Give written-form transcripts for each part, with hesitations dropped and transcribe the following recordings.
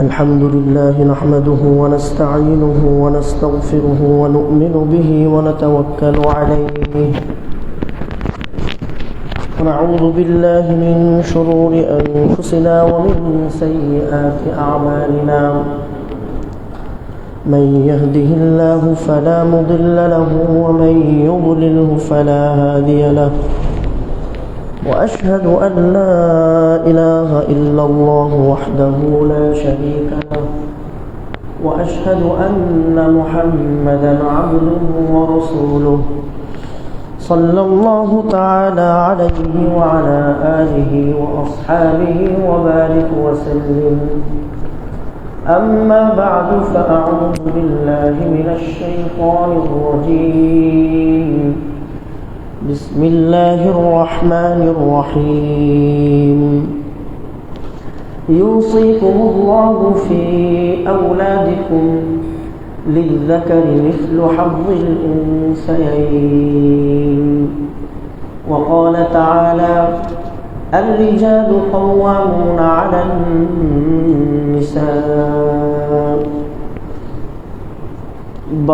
الحمد لله نحمده ونستعينه ونستغفره ونؤمن به ونتوكل عليه ونعوذ بالله من شرور أنفسنا ومن سيئات أعمالنا من يهده الله فلا مضل له ومن يضلله فلا هادي له وأشهد أن لا إله إلا الله وحده لا شريك له وأشهد أن محمدا عبده ورسوله صلى الله تعالى عليه وعلى آله وأصحابه وبارك وسلم أما بعد فأعوذ بالله من الشيطان الرجيم بسم الله الرحمن الرحيم يوصيكم الله في أولادكم للذكر مثل حظ الأنثيين وقال تعالى الرجال قوامون على النساء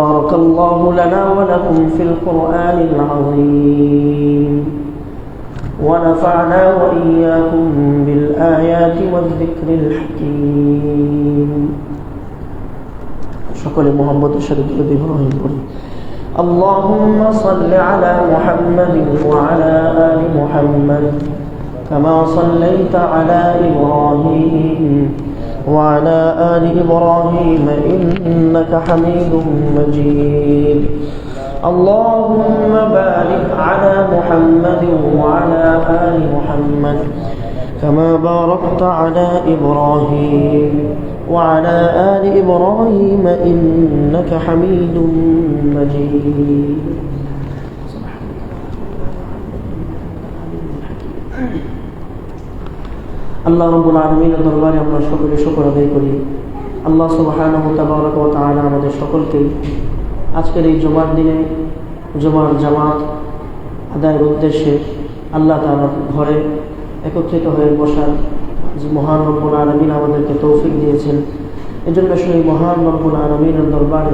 بارك الله لنا ولكم في القرآن العظيم ونفعنا وإياكم بالآيات والذكر الحكيم شكرا محمد الشريف إبراهيم اللهم صل على محمد وعلى آل محمد كما صليت على إبراهيم وعلى آل إبراهيم إنك حميد مجيد اللهم بارك على محمد وعلى آل محمد كما باركت على إبراهيم وعلى آل إبراهيم إنك حميد مجيد আল্লাহ রাব্বুল আলামিনের দরবারে আমরা সকলে শুকর আদায় করি। আল্লাহ সুবহানাহু ওয়া তাআলা আমাদের সকলকে আজকের এই জুমার দিনে জুমার জামাত আদায়ের উদ্দেশ্যে আল্লাহ তাআলার ঘরে একত্রিত হয়ে বসার যে মহান রব্বুল আলামিন আমাদেরকে তৌফিক দিয়েছেন, এজন্য সেই মহান রব্বুল আলামিনের দরবারে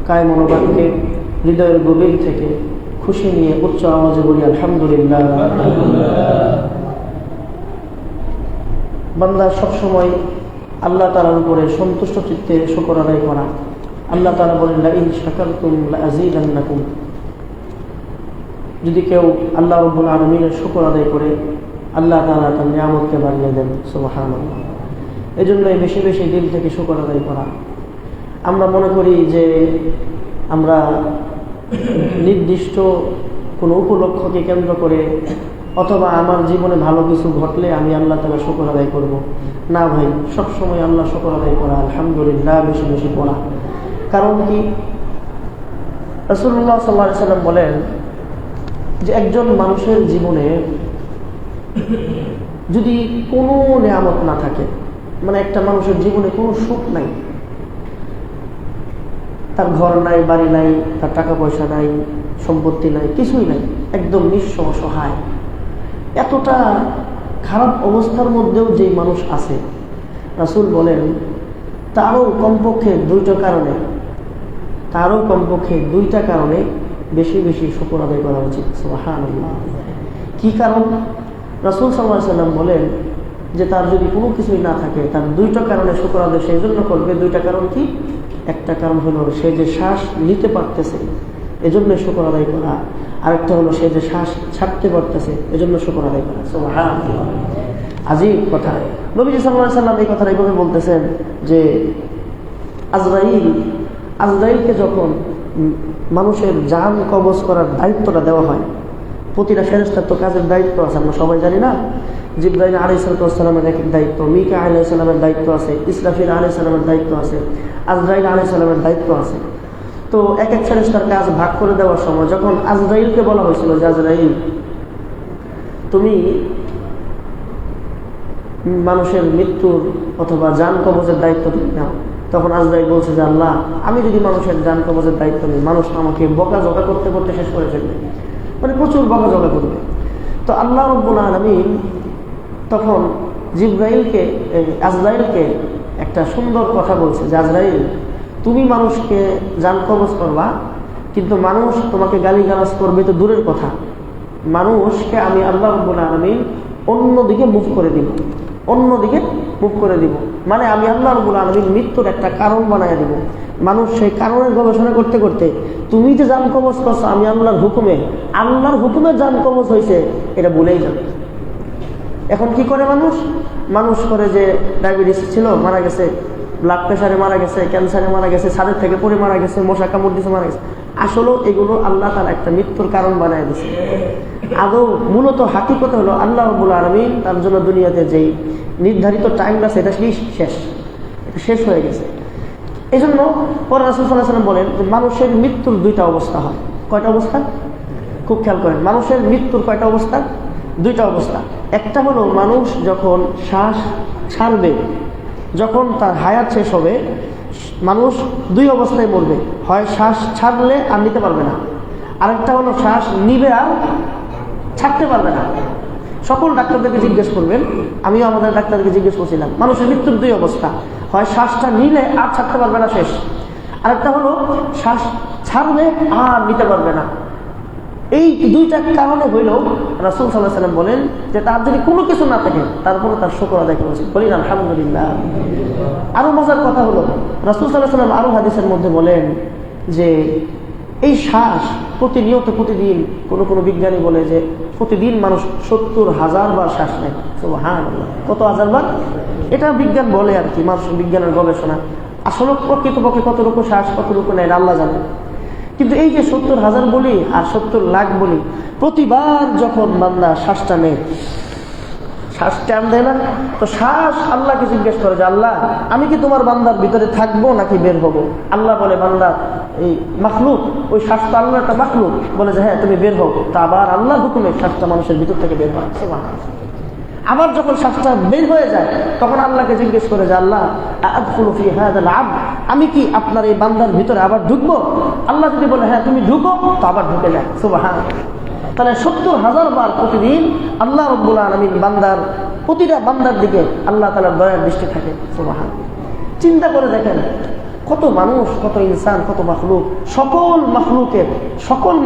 কায় মনোবাক্যে হৃদয়ের গভীর থেকে খুশি নিয়ে উচ্চ আওয়াজে বলি আলহামদুলিল্লাহ। বান্দা সবসময় আল্লাহ তাআলার উপরে সন্তুষ্ট চিত্তে শুকর আদায় করা। আল্লাহ তাআলা বলেন লাইন শাকারতুম লাযীদান্নাকুম, যদি কেউ আল্লাহ রাব্বুল আলামিনের শুকর আদায় করে আল্লাহ তাআলা তার নিয়ামতকে বাড়িয়ে দেন। সুবহানাল্লাহ। এজন্যই বেশি বেশি দিল থেকে শুকর আদায় করা। আমরা মনে করি যে আমরা নির্দিষ্ট কোনো উপলক্ষকে কেন্দ্র করে অথবা আমার জীবনে ভালো কিছু ঘটলে আমি আল্লাহ তাআলা শুকর আদায় করব। না ভাই, সবসময় আল্লাহ শুকর আদায় করা, আলহামদুলিল্লাহ বেশি বেশি পড়া। কারণ কি, রাসূলুল্লাহ সাল্লাল্লাহু আলাইহি ওয়াসাল্লাম বলেন যে একজন মানুষের জীবনে যদি কোনো নিয়ামত না থাকে, মানে একটা মানুষের জীবনে কোনো সুখ নাই, তার ঘর নাই, বাড়ি নাই, তার টাকা পয়সা নাই, সম্পত্তি নাই, কিছুই নাই, একদম নিঃস্ব অসহায়, এতটা খারাপ অবস্থার মধ্যেও যে মানুষ আছে, রাসূল বলেন তারও কমপক্ষে দুইটা কারণে বেশি বেশি শুকর আদায় করা উচিত। সুবহানাল্লাহ। কি কারণ? রাসূল সাল্লাল্লাহু আলাইহি ওয়াসাল্লাম বলেন যে তার যদি কোনো কিছুই না থাকে, তার দুইটা কারণে শুকর আদায় সেই জন্য করবে। দুইটা কারণ কি? একটা কারণ হলো সে যে শ্বাস নিতে পারতেছে এজন্য শুকর আদায় করা, আরেকটা হলো সে যে শ্বাস ছাড়তে পারতেছে এজন্য শুকর আদায় করা। সুবহানাল্লাহ। আজীব কথা। নবী সাল্লাল্লাহু আলাইহি ওয়াসাল্লাম এই কথাটা এইভাবে বলতেছেন যে আজরাইলকে যখন মানুষের জান কবজ করার দায়িত্বটা দেওয়া হয়, প্রতিটা ফেরেশতার তো কাজের দায়িত্ব আছে, আমরা সবাই জানি না। জিবরাইল আলাইহিস সালামের এক দায়িত্ব, মিকা আলাইহিস সালামের দায়িত্ব আছে, ইসরাফিল আলাইহিস সালামের দায়িত্ব আছে, আজরাইল আলাইহিস সালামের দায়িত্ব আছে। তো এক এক ফেরেশতার কাজ ভাগ করে দেওয়ার সময় যখন আজরাইলকে বলা হয়েছিল যে আজরাইল তুমি মানুষের মৃত্যুর অথবা জান কবজের দায়িত্ব নাও, তখন আজরাইল বলছে যে আল্লাহ, আমি যদি মানুষের জান কবজের দায়িত্ব নিই, মানুষ আমাকে বকাঝকা করতে করতে শেষ করে ফেলবে, মানে প্রচুর বকাঝকা করবে। তো আল্লাহ রাব্বুল আলামিন তখন জিবরাইলকে আজরাইলকে একটা সুন্দর কথা বলছে যে আজরাইল, তুমি মানুষকে জান কবজ করবা, কিন্তু মানুষ তোমাকে গালিগালাজ করবে তো দূরের কথা, মানুষকে আমি আল্লাহ রাব্বুল আলামিন অন্যদিকে মুভ করে দিব, অন্যদিকে মুভ করে দিব। মানে আমি আল্লাহ রাব্বুল আলামিন মৃত্যুর একটা কারণ বানায় দিব। মানুষ সেই কারণের গবেষণা করতে করতে তুমি যে জান কবজ করছো আমি আল্লাহর হুকুমে জান কবজ হয়েছে এটা ভুলেই যাবে। এখন কি করে মানুষ? মানুষ করে যে ডায়াবেটিস ছিল মারা গেছে, ব্লাড প্রেশারে মারা গেছে, ক্যান্সারে মারা গেছে, ছাদের থেকে পড়ে মারা গেছে, মশা কামড় দিছে মারা গেছে। আসলে এগুলো আল্লাহ তাআলা একটা মৃত্যুর কারণ বানায় দিছে। আদৌ মূলত হাকিকত হলো আল্লাহ রাব্বুল আলামিন তার জন্য দুনিয়াতে যেই নির্ধারিত টাইমটা সেটা শেষ হয়ে গেছে। এই জন্য পরে রাসূল সাল্লাল্লাহু আলাইহি ওয়াসাল্লাম বলেন যে মানুষের মৃত্যুর দুইটা অবস্থা হয়। কয়টা অবস্থা? খুব খেয়াল করেন, মানুষের মৃত্যুর কয়টা অবস্থা? দুইটা অবস্থা। একটা হলো মানুষ যখন শ্বাস ছাড়বে, যখন তার হায়াত শেষ হবে, মানুষ দুই অবস্থায় মরবে, হয় শ্বাস ছাড়লে আর নিতে পারবে না, আরেকটা হলো শ্বাস নিবে আর ছাড়তে পারবে না। সকল ডাক্তারদেরকে জিজ্ঞেস করবেন, আমিও আমাদের ডাক্তারকে জিজ্ঞেস করছিলাম, মানুষের মৃত্যুর দুই অবস্থা, হয় শ্বাসটা নিলে আর ছাড়তে পারবে না, শেষ, আরেকটা হলো শ্বাস ছাড়লে আর নিতে পারবে না। এই দুইটা কারণে হইল রাসূল সাল্লাল্লাহু আলাইহি ওয়াসাল্লাম বলেন যে তার যদি কোনো কিছু না থাকে তারপরে তার শুকর আদায় করা উচিত। বলেন আলহামদুলিল্লাহ। আরো মজার কথা হলো রাসূল সাল্লাল্লাহু আলাইহি ওয়াসাল্লাম আরো হাদিসের মধ্যে বলেন যে এই শ্বাস প্রতিদিন কোনো বিজ্ঞানী বলে যে প্রতিদিন মানুষ 70,000 বার শ্বাস নেয়। সুবহানাল্লাহ, কত হাজার বার? এটা বিজ্ঞান বলে আর কি, মানুষ বিজ্ঞানের গবেষণা। আসলে প্রকৃতপক্ষে কতটুকু শ্বাস কতটুকু নেয় আল্লাহ জানে। কিন্তু এই যে 70,000 বলি আর 70 লাখ বলি, প্রতিবার যখন বান্দা শ্বাসটা নেয়, শ্বাস টান দেয় না, তো শ্বাস আল্লাহকে জিজ্ঞেস করে যে আল্লাহ আমি কি তোমার বান্দার ভিতরে থাকবো নাকি বের হবো? আল্লাহ বলে বান্দা এই মাখলুক, ওই শ্বাসটা আল্লাহ একটা মাখলুক, বলে যে হ্যাঁ তুমি বের হও। তা আবার আল্লাহর হুকুমে শ্বাসটা মানুষের ভিতর থেকে বের হয়। আবার যখন শ্বাসটা বের হয়ে যায় তখন আল্লাহকে জিজ্ঞেস করে যে আল্লাহ আদখুলু ফি হাযাল আবদ, আমি কি আপনার এই বান্দার ভিতরে আবার ঢুকবো? আল্লাহ যদি বলে হ্যাঁ তুমি ঢুকো, তো আবার ঢুকে যায়। সুবহানাল্লাহ। তাহলে 70,000 বার প্রতিদিন আল্লাহ রাব্বুল আলামিন প্রতিটা বান্দার দিকে আল্লাহ তাআলার দয়ার দৃষ্টি থাকে। সুবহানাল্লাহ। চিন্তা করে দেখেন কত মানুষ, কত ইনসান, কত মাখলুক, সকল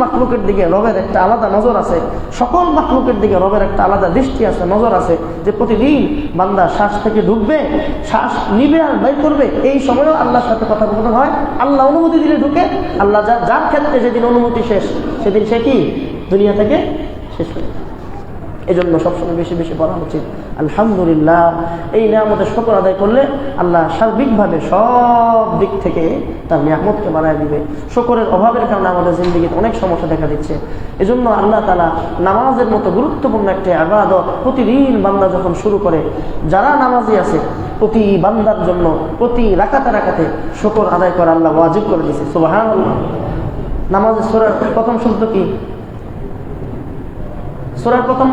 মাখলুকের দিকে রবের একটা আলাদা নজর আছে, সকল মাখলুকের দিকে রবের একটা আলাদা দৃষ্টি আছে, নজর আছে, যে প্রতিদিন বান্দা শ্বাস থেকে ঢুকবে, শ্বাস নিবে আর বের করবে, এই সময়ও আল্লাহর সাথে কথোপকথন হয়। আল্লাহ অনুমতি দিলে ঢুকে, আল্লাহ যার ক্ষেত্রে যেদিন অনুমতি শেষ সেদিন সে কি দুনিয়া থেকে শেষ হয়ে যায়। এই জন্য সবসময় বেশি বেশি পড়া উচিত আলহামদুলিল্লাহ। এই নিয়ামতের শুকর আদায় করলে আল্লাহ সার্বিকভাবে সব দিক থেকে তার নিয়ামতকে বাড়ায় দিবে। শুকরের অভাবের কারণে আমাদের জিন্দেগিতে অনেক সমস্যা দেখা দিচ্ছে। এজন্য আল্লাহ তাআলা নামাজের মতো গুরুত্বপূর্ণ একটা ইবাদত প্রতিদিন বান্দা যখন শুরু করে, যারা নামাজি আছে প্রতি বান্দার জন্য প্রতি রাকাতে শুকর আদায় করা আল্লাহ ওয়াজিব করে দিয়েছে। সুবহানাল্লাহ। নামাজের সূরার প্রথম শব্দ কি? সূরার প্রথম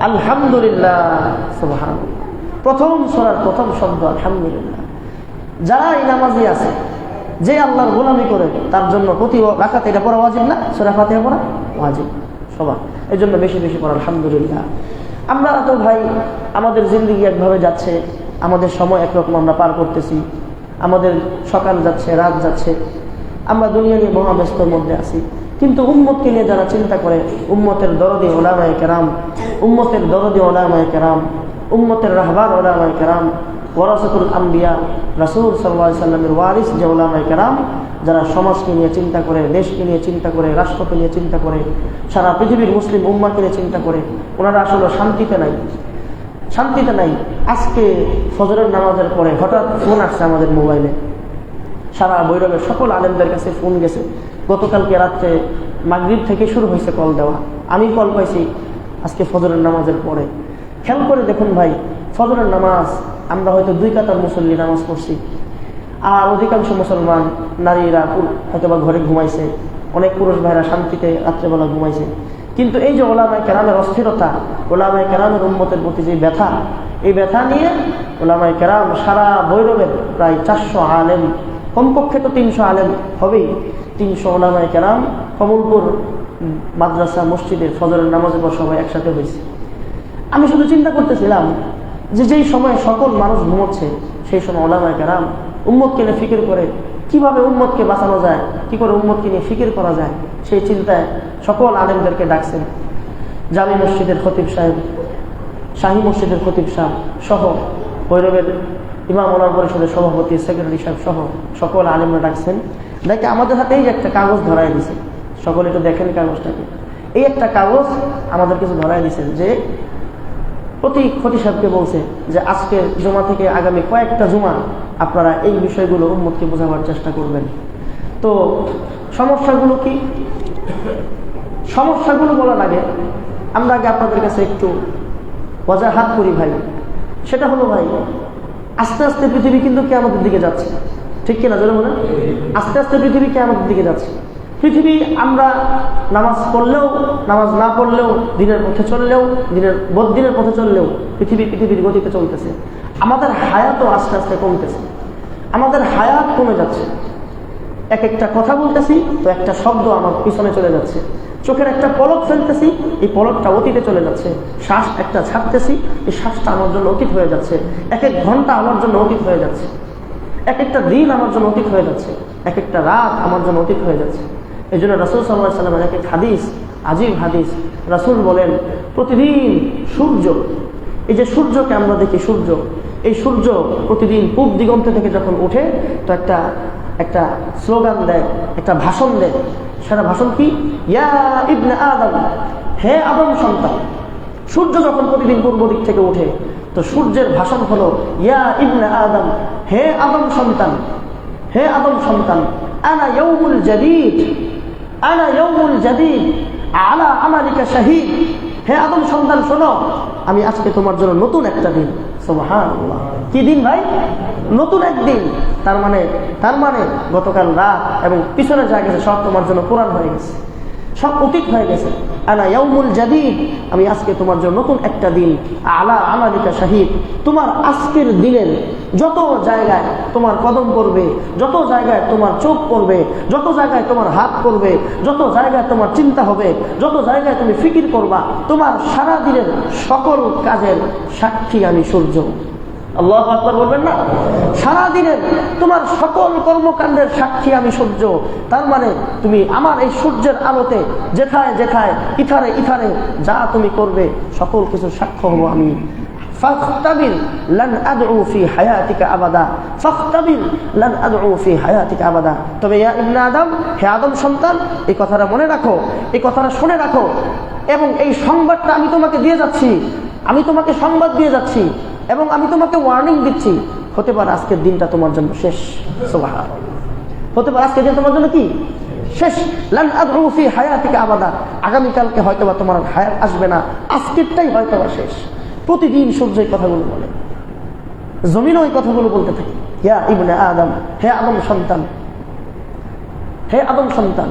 আলহামদুলিল্লাহ। সুবহানাল্লাহ। প্রথম সূরার প্রথম শব্দ আলহামদুলিল্লাহ। যারা এই নামাজি আছে, যে আল্লাহর গোলামি করে, তার জন্য প্রতি রাকাতে এটা পড়া ওয়াজিব না? সূরা ফাতিহা পড়া ওয়াজিব সবার। এই জন্য বেশি বেশি পড়া আলহামদুলিল্লাহ। আমরা তো ভাই আমাদের জিন্দেগি একভাবে যাচ্ছে, আমাদের সময় একরকম আমরা পার করতেছি, আমাদের সকাল যাচ্ছে, রাত যাচ্ছে, আমরা দুনিয়া নিয়ে মহাব্যস্তর মধ্যে আছি। কিন্তু উম্মতকে নিয়ে যারা চিন্তা করে, উম্মতের দরদি উলামায়ে কেরাম, উম্মতের রাহবার উলামায়ে কেরাম, ওয়ারাসাতুল আম্বিয়া, রাসূল সাল্লাল্লাহু আলাইহি সাল্লামের ওয়ারিস যে উলামায়ে কেরাম, যারা সমাজকে নিয়ে চিন্তা করে, দেশকে নিয়ে চিন্তা করে, রাষ্ট্রকে নিয়ে চিন্তা করে, সারা পৃথিবীর মুসলিম উম্মাহকে নিয়ে চিন্তা করে, ওনারা আসলে শান্তিতে নাই। আজকে ফজরের নামাজের পরে হঠাৎ ফোন আসছে আমাদের মোবাইলে, সারা ভৈরবের সকল আলেমদের কাছে ফোন গেছে। গতকালকে রাত্রে মাগরিব থেকে শুরু হয়েছে কল দেওয়া, আমি কল পাইছি আজকে ফজরের নামাজের পরে। খেয়াল করে দেখুন ভাই, ফজরের নামাজ আমরা হয়তো 2 কাতার মুসল্লি নামাজ পড়ছি, আর অধিকাংশ মুসলমান নারীরা হয়তো বা ঘরে ঘুমাইছে, অনেক পুরুষ ভাইরা শান্তিতে রাত্রেবেলা ঘুমাইছে। কিন্তু এই যে উলামায়ে কেরামের অস্থিরতা, উলামায়ে কেরামের উম্মতের প্রতি যে ব্যথা, এই ব্যথা নিয়ে উলামায়ে কেরাম সারা ভৈরবের প্রায় 400 আলেম, কমপক্ষে তো 300 আলেম হবেই, 300 উলামায়ে কেরাম কমলপুর মাদ্রাসা মসজিদে ফজরের নামাজের পর সবাই একসাথে হয়েছে। আমি শুধু চিন্তা করতেছিলাম যে যেই সময় সকল মানুষ ঘুমোচ্ছে সেই সময় উলামায়ে কেরাম উম্মতকে নিয়ে ফিকির করে কিভাবে উম্মতকে বাঁচানো যায়, কি করে উম্মতকে নিয়ে ফিকির করা যায়, সেই চিন্তায় সকল আলেমদেরকে ডাকছেন। জামি মসজিদের খতিব সাহেব, শাহী মসজিদের খতিব সাহেব সহ, ভৈরবের ইমাম ওলামা পরিষদের সভাপতি, সেক্রেটারি সাহেব সহ সকল আলেমরা ডাকছেন। দেখে আমাদের হাতে এই যে একটা কাগজ ধরাই দিছে, সকলে একটু দেখেন কাগজটাকে। এই একটা কাগজ আমাদের কিছু ধরাই দিচ্ছেন যে প্রতি খতিব সাহেবকে বলছে যে আজকের জুমা থেকে আগামী কয়েকটা জুমা আপনারা এই বিষয়গুলো উম্মতকে বোঝাবার চেষ্টা করবেন। তো সমস্যাগুলো কি? সমস্যাগুলো বলার আগে আমরা আগে আপনাদের কাছে একটু ওয়াজাহাত করি ভাই। সেটা হলো ভাই, আস্তে আস্তে পৃথিবী কিন্তু কিয়ামতের দিকে যাচ্ছে, ঠিক কিনা জোরে বলেন? আস্তে আস্তে পৃথিবী কিয়ামতের দিকে যাচ্ছে। পৃথিবী আমরা নামাজ পড়লেও নামাজ না পড়লেও, দিনের পথে চললেও, বদিনের পথে চললেও পৃথিবীর গতিতে চলতেছে। আমাদের হায়াতও আস্তে আস্তে কমতেছে, আমাদের হায়াত কমে যাচ্ছে। এক একটা কথা বলতেছি তো একটা শব্দ আমার পিছনে চলে যাচ্ছে, চোখের একটা পলক ফেলতেছি, এই পলকটা অতীতে চলে যাচ্ছে। শ্বাস একটা ছাড়তেছি, এই শ্বাসটা আমার জন্য অতীত হয়ে যাচ্ছে। এক এক ঘন্টা আমার জন্য অতীত হয়ে যাচ্ছে, এক একটা দিন আমার জন্য অতীত হয়ে যাচ্ছে, এক একটা রাত আমার জন্য অতীত হয়ে যাচ্ছে। এই জন্য রাসূল সাল্লাল্লাহু আলাইহি ওয়াসাল্লামের এক হাদিস, আজীব হাদিস, রাসূল বলেন প্রতিদিন সূর্য, এই যে সূর্যকে আমরা দেখি, সূর্য, এই সূর্য প্রতিদিন পূব দিগন্ত থেকে যখন ওঠে তো একটা স্লোগান দেয়, একটা ভাষণ দেয়। সেটা ভাষণ কি? ইয়া ইবনে আদম, হে আদম সন্তান। সূর্য যখন প্রতিদিন পূর্ব দিক থেকে ওঠে তো সূর্যের ভাষণ হলো ইয়া ইবনে আদম, হে আদম সন্তান, হে আদম সন্তান, আনা ইয়াউমুল জাদীদ, আনা ইয়াউমুল জাদীদ আলা আমালিকা শাহীদ। হে আদম সন্তান শোনো, আমি আজকে তোমার জন্য নতুন একটা দিন। সুবহানাল্লাহ, কি দিন ভাই? নতুন একদিন। তার মানে গতকাল রাত এবং পিছনে যা গেছে সব তোমার জন্য কোরআন হয়ে গেছে, সব অতীত হয়ে গেছে। আনা ইয়াউমুল জাদীদ, আমি আজকে তোমার জন্য নতুন একটা দিন। আলা আমালিকা শাহীদ, তোমার আজকের দিনের যত জায়গায় তোমার কদম পড়বে, যত জায়গায় তোমার চোখ পড়বে, যত জায়গায় তোমার হাত পড়বে, যত জায়গায় তোমার চিন্তা হবে, যত জায়গায় তুমি ফিকির করবা, তোমার সারা দিনের সকল কাজের সাক্ষী আমি সূর্য। আল্লাহু আকবার বলবেন না? সারাদিনের তোমার সকল কর্মকাণ্ডের সাক্ষী আমি সূর্য। তার মানে তুমি আমার এই সূর্যের আলোতে যেথায় যেথায়, ইথারে ইথারে যা তুমি করবে সকল কিছু সাক্ষ্য হবো আমি। ফাখতাবির লান আদউ ফি হায়াতিকা আবাদা, ফাখতাবির লান আদউ ফি হায়াতিকা আবাদা। তবে ইয়া ইবনে আদম, হে আদম সন্তান, এই কথাটা মনে রাখো, এই কথাটা শুনে রাখো, এবং এই সংবাদটা আমি তোমাকে দিয়ে যাচ্ছি, আমি তোমাকে সংবাদ দিয়ে যাচ্ছি এবং আমি তোমাকে ওয়ার্নিং দিচ্ছি। হতে পারে আজকের দিনটা তোমার জন্য শেষ। সুবহানাল্লাহ, হতে পারে আজকের দিন তোমার জন্য কি শেষ। লান আদউ ফি হায়াতিকা আবাদা, আগামীকালকে হয়তোবা তোমার হায়াত আসবে না, আজকেরটাই হয়তোবা শেষ। প্রতিদিন সূর্য এই কথাগুলো বলে, জমিনও এই কথাগুলো বলতে থাকে। ইয়া ইবনে আদম, হে আদম সন্তান, হে আদম সন্তান,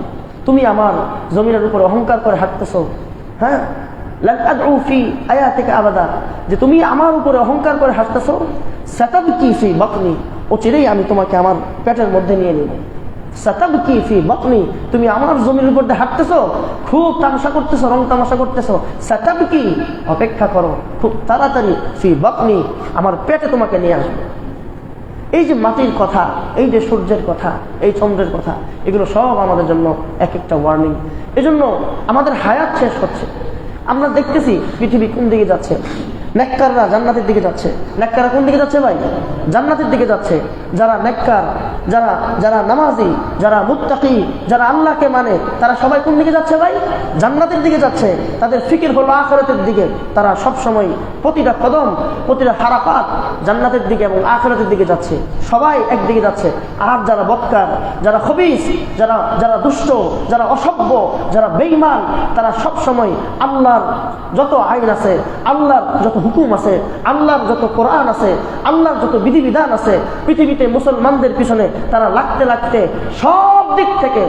তুমি আমার জমিনের উপর অহংকার করে হাঁটতেছো। হ্যাঁ, লান আদউ ফি হায়াতিকা আবাদা, যে তুমি আমার উপরে অহংকার করে হাঁটতেছো। সাতাবকি ফি বাতনি, ও চিরেই আমি তোমাকে আমার পেটের মধ্যে নিয়ে নেব। সাতাবকি ফি বাতনি, তুমি আমার জমির উপর দিয়ে হাঁটতেছো, খুব তামাশা করতেছো, রং তামাশা করতেছো। সাতাবকি, অপেক্ষা করো, খুব তাড়াতাড়ি ফি বাতনি, আমার পেটে তোমাকে নিয়ে আসবে। এই যে মাটির কথা, এই যে সূর্যের কথা, এই চন্দ্রের কথা, এগুলো সব আমাদের জন্য এক একটা ওয়ার্নিং। এজন্য আমাদের হায়াত শেষ হচ্ছে। আমরা দেখতেছি পৃথিবী কোন দিকে যাচ্ছে। নেককাররা জান্নাতের দিকে যাচ্ছে। নেককাররা কোন দিকে যাচ্ছে ভাই? জান্নাতের দিকে যাচ্ছে। যারা নেককার, যারা নামাজি, যারা মুত্তাকি, যারা আল্লাহকে মানে, তারা সবাই কোন দিকে যাচ্ছে ভাই? জান্নাতের দিকে যাচ্ছে। তাদের ফিকির হলো আখিরাতের দিকে। তারা সব সময় প্রতিটা কদম, প্রতিটা হারাকাত জান্নাতের দিকে এবং আখিরাতের দিকে যাচ্ছে। সবাই একদিকে যাচ্ছে। আর যারা বদকার, যারা খবিস, যারা দুষ্ট, যারা অসভ্য, যারা বেঈমান, তারা সব সময় আল্লাহর যত আইন আছে, আল্লাহর যত হুকুম আছে, আল্লাহর যত কোরআন আছে, আল্লাহর যত বিধিবিধান আছে, পৃথিবীতে মুসলমানদের পিছনে তারা লাগতে লাগতে সব দিক থেকে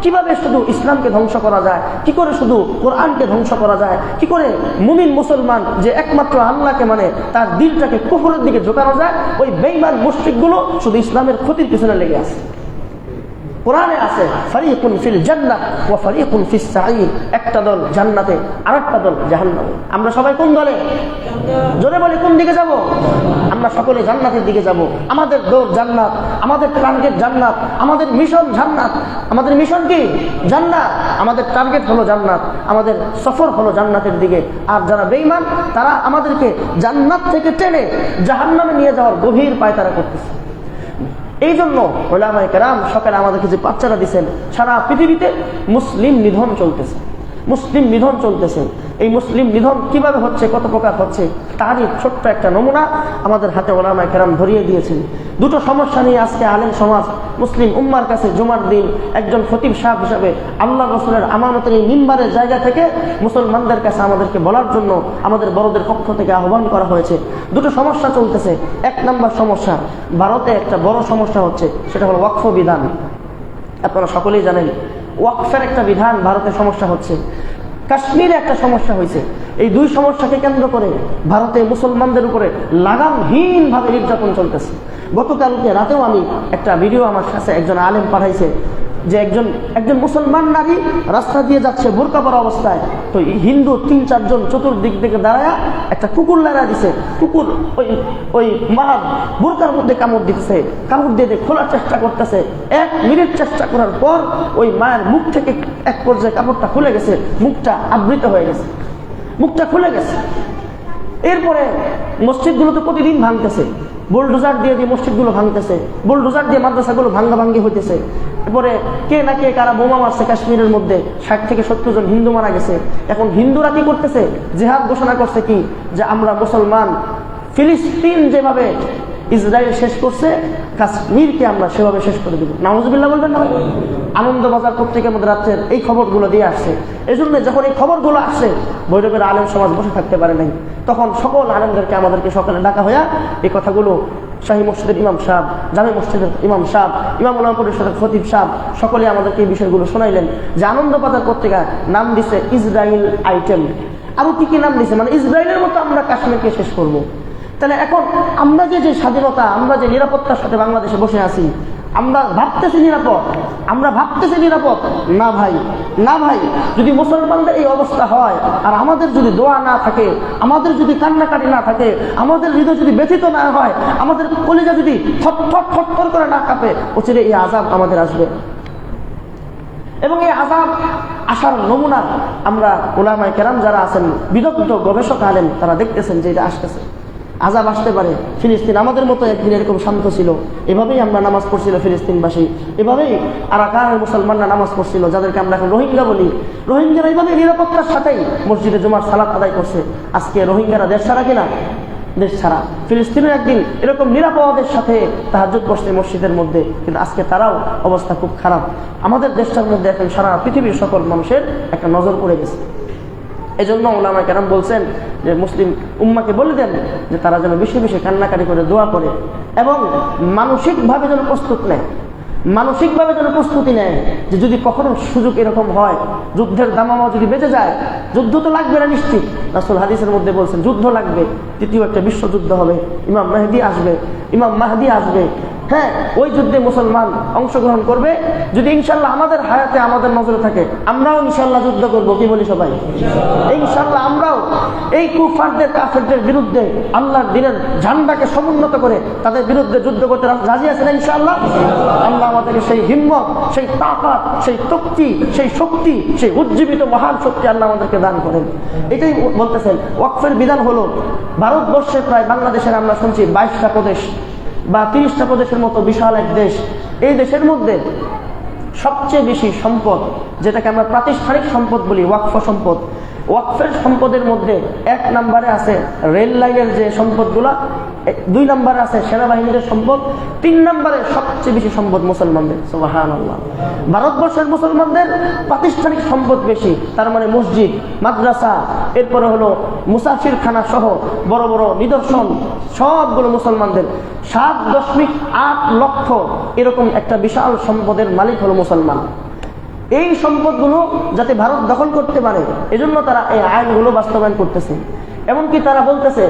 কিভাবে শুধু ইসলামকে ধ্বংস করা যায়, কি করে শুধু কোরআনকে ধ্বংস করা যায়, কি করে মুমিন মুসলমান যে একমাত্র আল্লাহকে মানে তার দিলটাকে কুফরের দিকে ঝোঁকানো যায়, ওই বেঈমান মুশরিকগুলো শুধু ইসলামের ক্ষতির পিছনে লেগে আছে। কোরআনে আছে ফারিকুন ফিল জান্নাত ওয়া ফারিকুন ফিস সাঈর, একটা দল জান্নাতে আরেকটা দল জাহান্নামে। আমরা সবাই কোন দলে? জোরে বলি কোন দিকে যাব? আমরা সকলে জান্নাতের দিকে যাব। আমাদের দৌড় জান্নাত, আমাদের টার্গেট জান্নাত, আমাদের মিশন জান্নাত। আমাদের মিশন কি? জান্নাত। আমাদের টার্গেট হলো জান্নাত, আমাদের সফর হলো জান্নাতের দিকে। আর যারা বেঈমান তারা আমাদেরকে জান্নাত থেকে টেনে জাহান্নামে নিয়ে যাওয়ার গভীর পায়তারা করতেছে। এই জন্য উলামায়ে কেরাম সকালে আমাদেরকে যে বাচ্চারা দিচ্ছেন, সারা পৃথিবীতে মুসলিম নিধন চলতেছে, মুসলিম নিধন চলতেছে। এই মুসলিম নিধন কিভাবে হচ্ছে, কত প্রকার হচ্ছে, তারই ছোট্ট একটা নমুনা আমাদের হাতে উলামায়ে কেরাম ধরিয়ে দিয়েছেন। দুটো সমস্যা নিয়ে আজকে আলেম সমাজ মুসলিম উম্মার কাছে জুমার দিন একজন খতিব সাহেব হিসাবে আল্লাহ রাসূলের আমানতের এই মিম্বারের জায়গা থেকে মুসলমানদের কাছে আমাদেরকে বলার জন্য আমাদের বড়দের পক্ষ থেকে আহ্বান করা হয়েছে। দুটো সমস্যা চলতেছে। এক নম্বর সমস্যা, ভারতে একটা বড় সমস্যা হচ্ছে, সেটা হলো ওয়াকফ বিধান। আপনারা সকলেই জানেন ওয়াকফের একটা বিধান ভারতে সমস্যা হচ্ছে, কাশ্মীরে একটা সমস্যা হয়েছে। এই দুই সমস্যাকে কেন্দ্র করে ভারতে মুসলমানদের উপরে লাগামহীনভাবে নির্যাতন চলতেছে। গতকালকে রাতেও আমি একটা ভিডিও আমার কাছে একজন আলেম পাঠাইছে যে একজন মুসলমান নারী রাস্তা দিয়ে যাচ্ছে বোরকা পরা অবস্থায়, তো হিন্দু 3-4 জন চতুর্দিক থেকে দাঁড়ায় একটা কুকুর লড়া দিছে। কুকুর ওই মা বোরকার মধ্যে কামড় দিতেছে, কামড় দিয়ে খোলার চেষ্টা করতেছে। 1 মিনিট চেষ্টা করার পর ওই মায়ের মুখ থেকে এক পর্যায়ে কাপড়টা খুলে গেছে, মুখটা আবৃত হয়ে গেছে, মুখটা খুলে গেছে। এরপরে মসজিদগুলো তো প্রতিদিন ভাঙতেছে, বুলডোজার দিয়ে মসজিদগুলো ভাঙতেছে, বুলডোজার দিয়ে মাদ্রাসাগুলো ভাঙ্গাভাঙ্গি হইতেছে। এরপরে কে না কে কারা বোমা মারছে কাশ্মীরের মধ্যে, 60 থেকে 70 জন হিন্দু মারা গেছে। এখন হিন্দুরা কি করতেছে? জিহাদ ঘোষণা করছে কি, যে আমরা মুসলমান ফিলিস্তিন যেভাবে ইসরায়েল শেষ করছে, কাশ্মীরকে আমরা সেভাবে শেষ করে দিব। নাউজুবিল্লাহ বলবেন না? আনন্দবাজার পত্রিকার মধ্যে রাত্রের এই খবরগুলো দিয়ে আসছে। এই জন্য যখন এই খবরগুলো আসছে, ভৈরবের আলেম সমাজ বসে থাকতে পারে নাই। তখন সকল আলেমদেরকে আমাদেরকে সকালে ডাকা হইয়া এই কথাগুলো শাহী মসজিদের ইমাম সাহেব, জামে মসজিদের ইমাম সাহেব, ইমাম উলামা পরিষদের খতিব সাহেব সকলে আমাদেরকে এই বিষয়গুলো শোনাইলেন। যে আনন্দবাজার পত্রিকা নাম দিছে ইসরায়েল আইটেম, আরো কি কি নাম দিছে, মানে ইসরায়েলের মতো আমরা কাশ্মীরকে শেষ করব। তাহলে এখন আমরা যে স্বাধীনতা, আমরা যে নিরাপত্তার সাথে বাংলাদেশে বসে আছি, আমরা ভাবতেছি নিরাপদ, আমরা ভাবতেছি নিরাপদ না ভাই, না ভাই। যদি মুসলমানদের এই অবস্থা হয় আর আমাদের যদি দোয়া না থাকে, আমাদের যদি কান্নাকাটি না থাকে, আমাদের হৃদয় যদি ব্যথিত না হয়, আমাদের কলিজা যদি থরথর করে না কাঁপে, অচিরে এই আযাব আমাদের আসবে। এবং এই আযাব আসার নমুনা আমরা উলামায়ে কেরাম যারা আছেন, বিদগ্ধ গবেষক আলেম, তারা দেখতেছেন যে এটা আসতেছে, আযাব আসতে পারে। ফিলিস্তিন আমাদের মতো একদিন এরকম শান্ত ছিল, এভাবেই আমরা নামাজ পড়ছিল ফিলিস্তিনবাসী, এভাবেই আরাকানের মুসলমানরা নামাজ পড়ছিল, যাদেরকে আমরা এখন রোহিঙ্গা বলি। রোহিঙ্গারা এইভাবে নিরাপত্তার সাথেই মসজিদে জুমার সালাত আদায় করছে। আজকে রোহিঙ্গারা দেশ ছাড়া কিনা? দেশ ছাড়া। ফিলিস্তিনের একদিন এরকম নিরাপদের সাথে তাহাজ্জুদ পড়ছে মসজিদের মধ্যে, কিন্তু আজকে তারাও অবস্থা খুব খারাপ। আমাদের দেশটার মধ্যে এখন সারা পৃথিবীর সকল মানুষের একটা নজর পড়ে গেছে। এই জন্য উলামায়ে কেরাম বলছেন যে মুসলিম উম্মাকে বলে দেন যে তারা যেন বেশি বেশি কান্নাকাটি করে দোয়া করে এবং মানসিকভাবে যেন প্রস্তুত নেয়, মানসিকভাবে যেন প্রস্তুতি নেয় যে যদি কখনো সুযোগ এরকম হয়, যুদ্ধের দামামা যদি বেঁচে যায়, যুদ্ধ তো লাগবে না নিশ্চিত, রাসূল হাদিসের মধ্যে বলছেন যুদ্ধ লাগবে, তৃতীয় একটা বিশ্বযুদ্ধ হবে, ইমাম মাহদী আসবে। হ্যাঁ, ওই যুদ্ধে মুসলমান অংশগ্রহণ করবে। যদি ইনশাল্লাহ আমাদের হায়াতে আমাদের নজরে থাকে, আমরাও ইনশাল্লাহ যুদ্ধ করবো। কি বলি সবাই? ইনশাল্লাহ আমরাও এই কুফারদের কাফেরদের বিরুদ্ধে আল্লাহর দ্বীনের ঝান্ডাকে সমুন্নত করে তাদের বিরুদ্ধে যুদ্ধ করতে রাজি আছেন ইনশাল্লাহ। আল্লাহ আমাদেরকে সেই হিম্মত, সেই তাকাত, সেই সেই শক্তি, সেই উজ্জীবিত মহান শক্তি আল্লাহ আমাদেরকে দান করেন। এটাই বলতেছেন। ওয়াকফের বিধান হলো ভারতবর্ষে প্রায় বাংলাদেশের আমরা শুনছি 22টা প্রদেশ বা 30টা প্রদেশের মতো বিশাল এক দেশ। এই দেশের মধ্যে সবচেয়ে বেশি সম্পদ, যেটাকে আমরা প্রাতিষ্ঠানিক সম্পদ বলি, ওয়াকফ সম্পদ। ওয়াকফের সম্পদের মধ্যে 1 নম্বরে আছে রেল লাইনের যে সম্পদগুলা, 2 নম্বরে আছে সেনাবাহিনীর সম্পদ, 3 নম্বরে সবচেয়ে বেশি সম্পদ মুসলমানদের। সুবহানাল্লাহ। ভারতবর্ষের মুসলমানদের প্রাতিষ্ঠানিক সম্পদ বেশি, তার মানে মসজিদ, মাদ্রাসা, এরপরে হলো মুসাফিরখানা সহ বড় বড় নিদর্শন, সবগুলো মুসলমানদের। 7.8 লক্ষ এরকম একটা বিশাল সম্পদের মালিক হলো মুসলমান। এই সম্পদগুলো যাতে ভারত দখল করতে পারে, এজন্য তারা এই আইনগুলো বাস্তবায়ন করতেছে। এমনকি তারা বলতেছে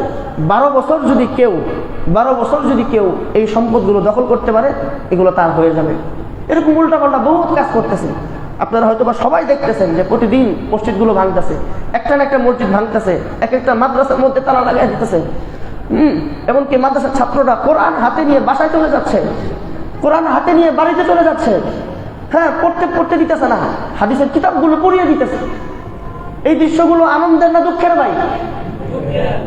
12 বছর যদি কেউ এই সম্পদগুলো দখল করতে পারে, এগুলো তার হয়ে যাবে। এরকম উল্টাপাল্টা বহুত কাজ করতেছে। আপনারা হয়তো বা সবাই দেখতেছেন যে প্রতিদিন মসজিদগুলো ভাঙতেছে, একটা না একটা মসজিদ ভাঙতেছে, এক একটা মাদ্রাসার মধ্যে তালা লাগাই দিতেছে। এমনকি মাদ্রাসার ছাত্ররা কোরআন হাতে নিয়ে বাসায় চলে যাচ্ছে, কোরআন হাতে নিয়ে বাড়িতে চলে যাচ্ছে। হ্যাঁ, পড়তে দিতেছে না, হাদিসের কিতাবগুলো পড়িয়ে দিতেছে। এই দৃশ্যগুলো আনন্দের না দুঃখের ভাই?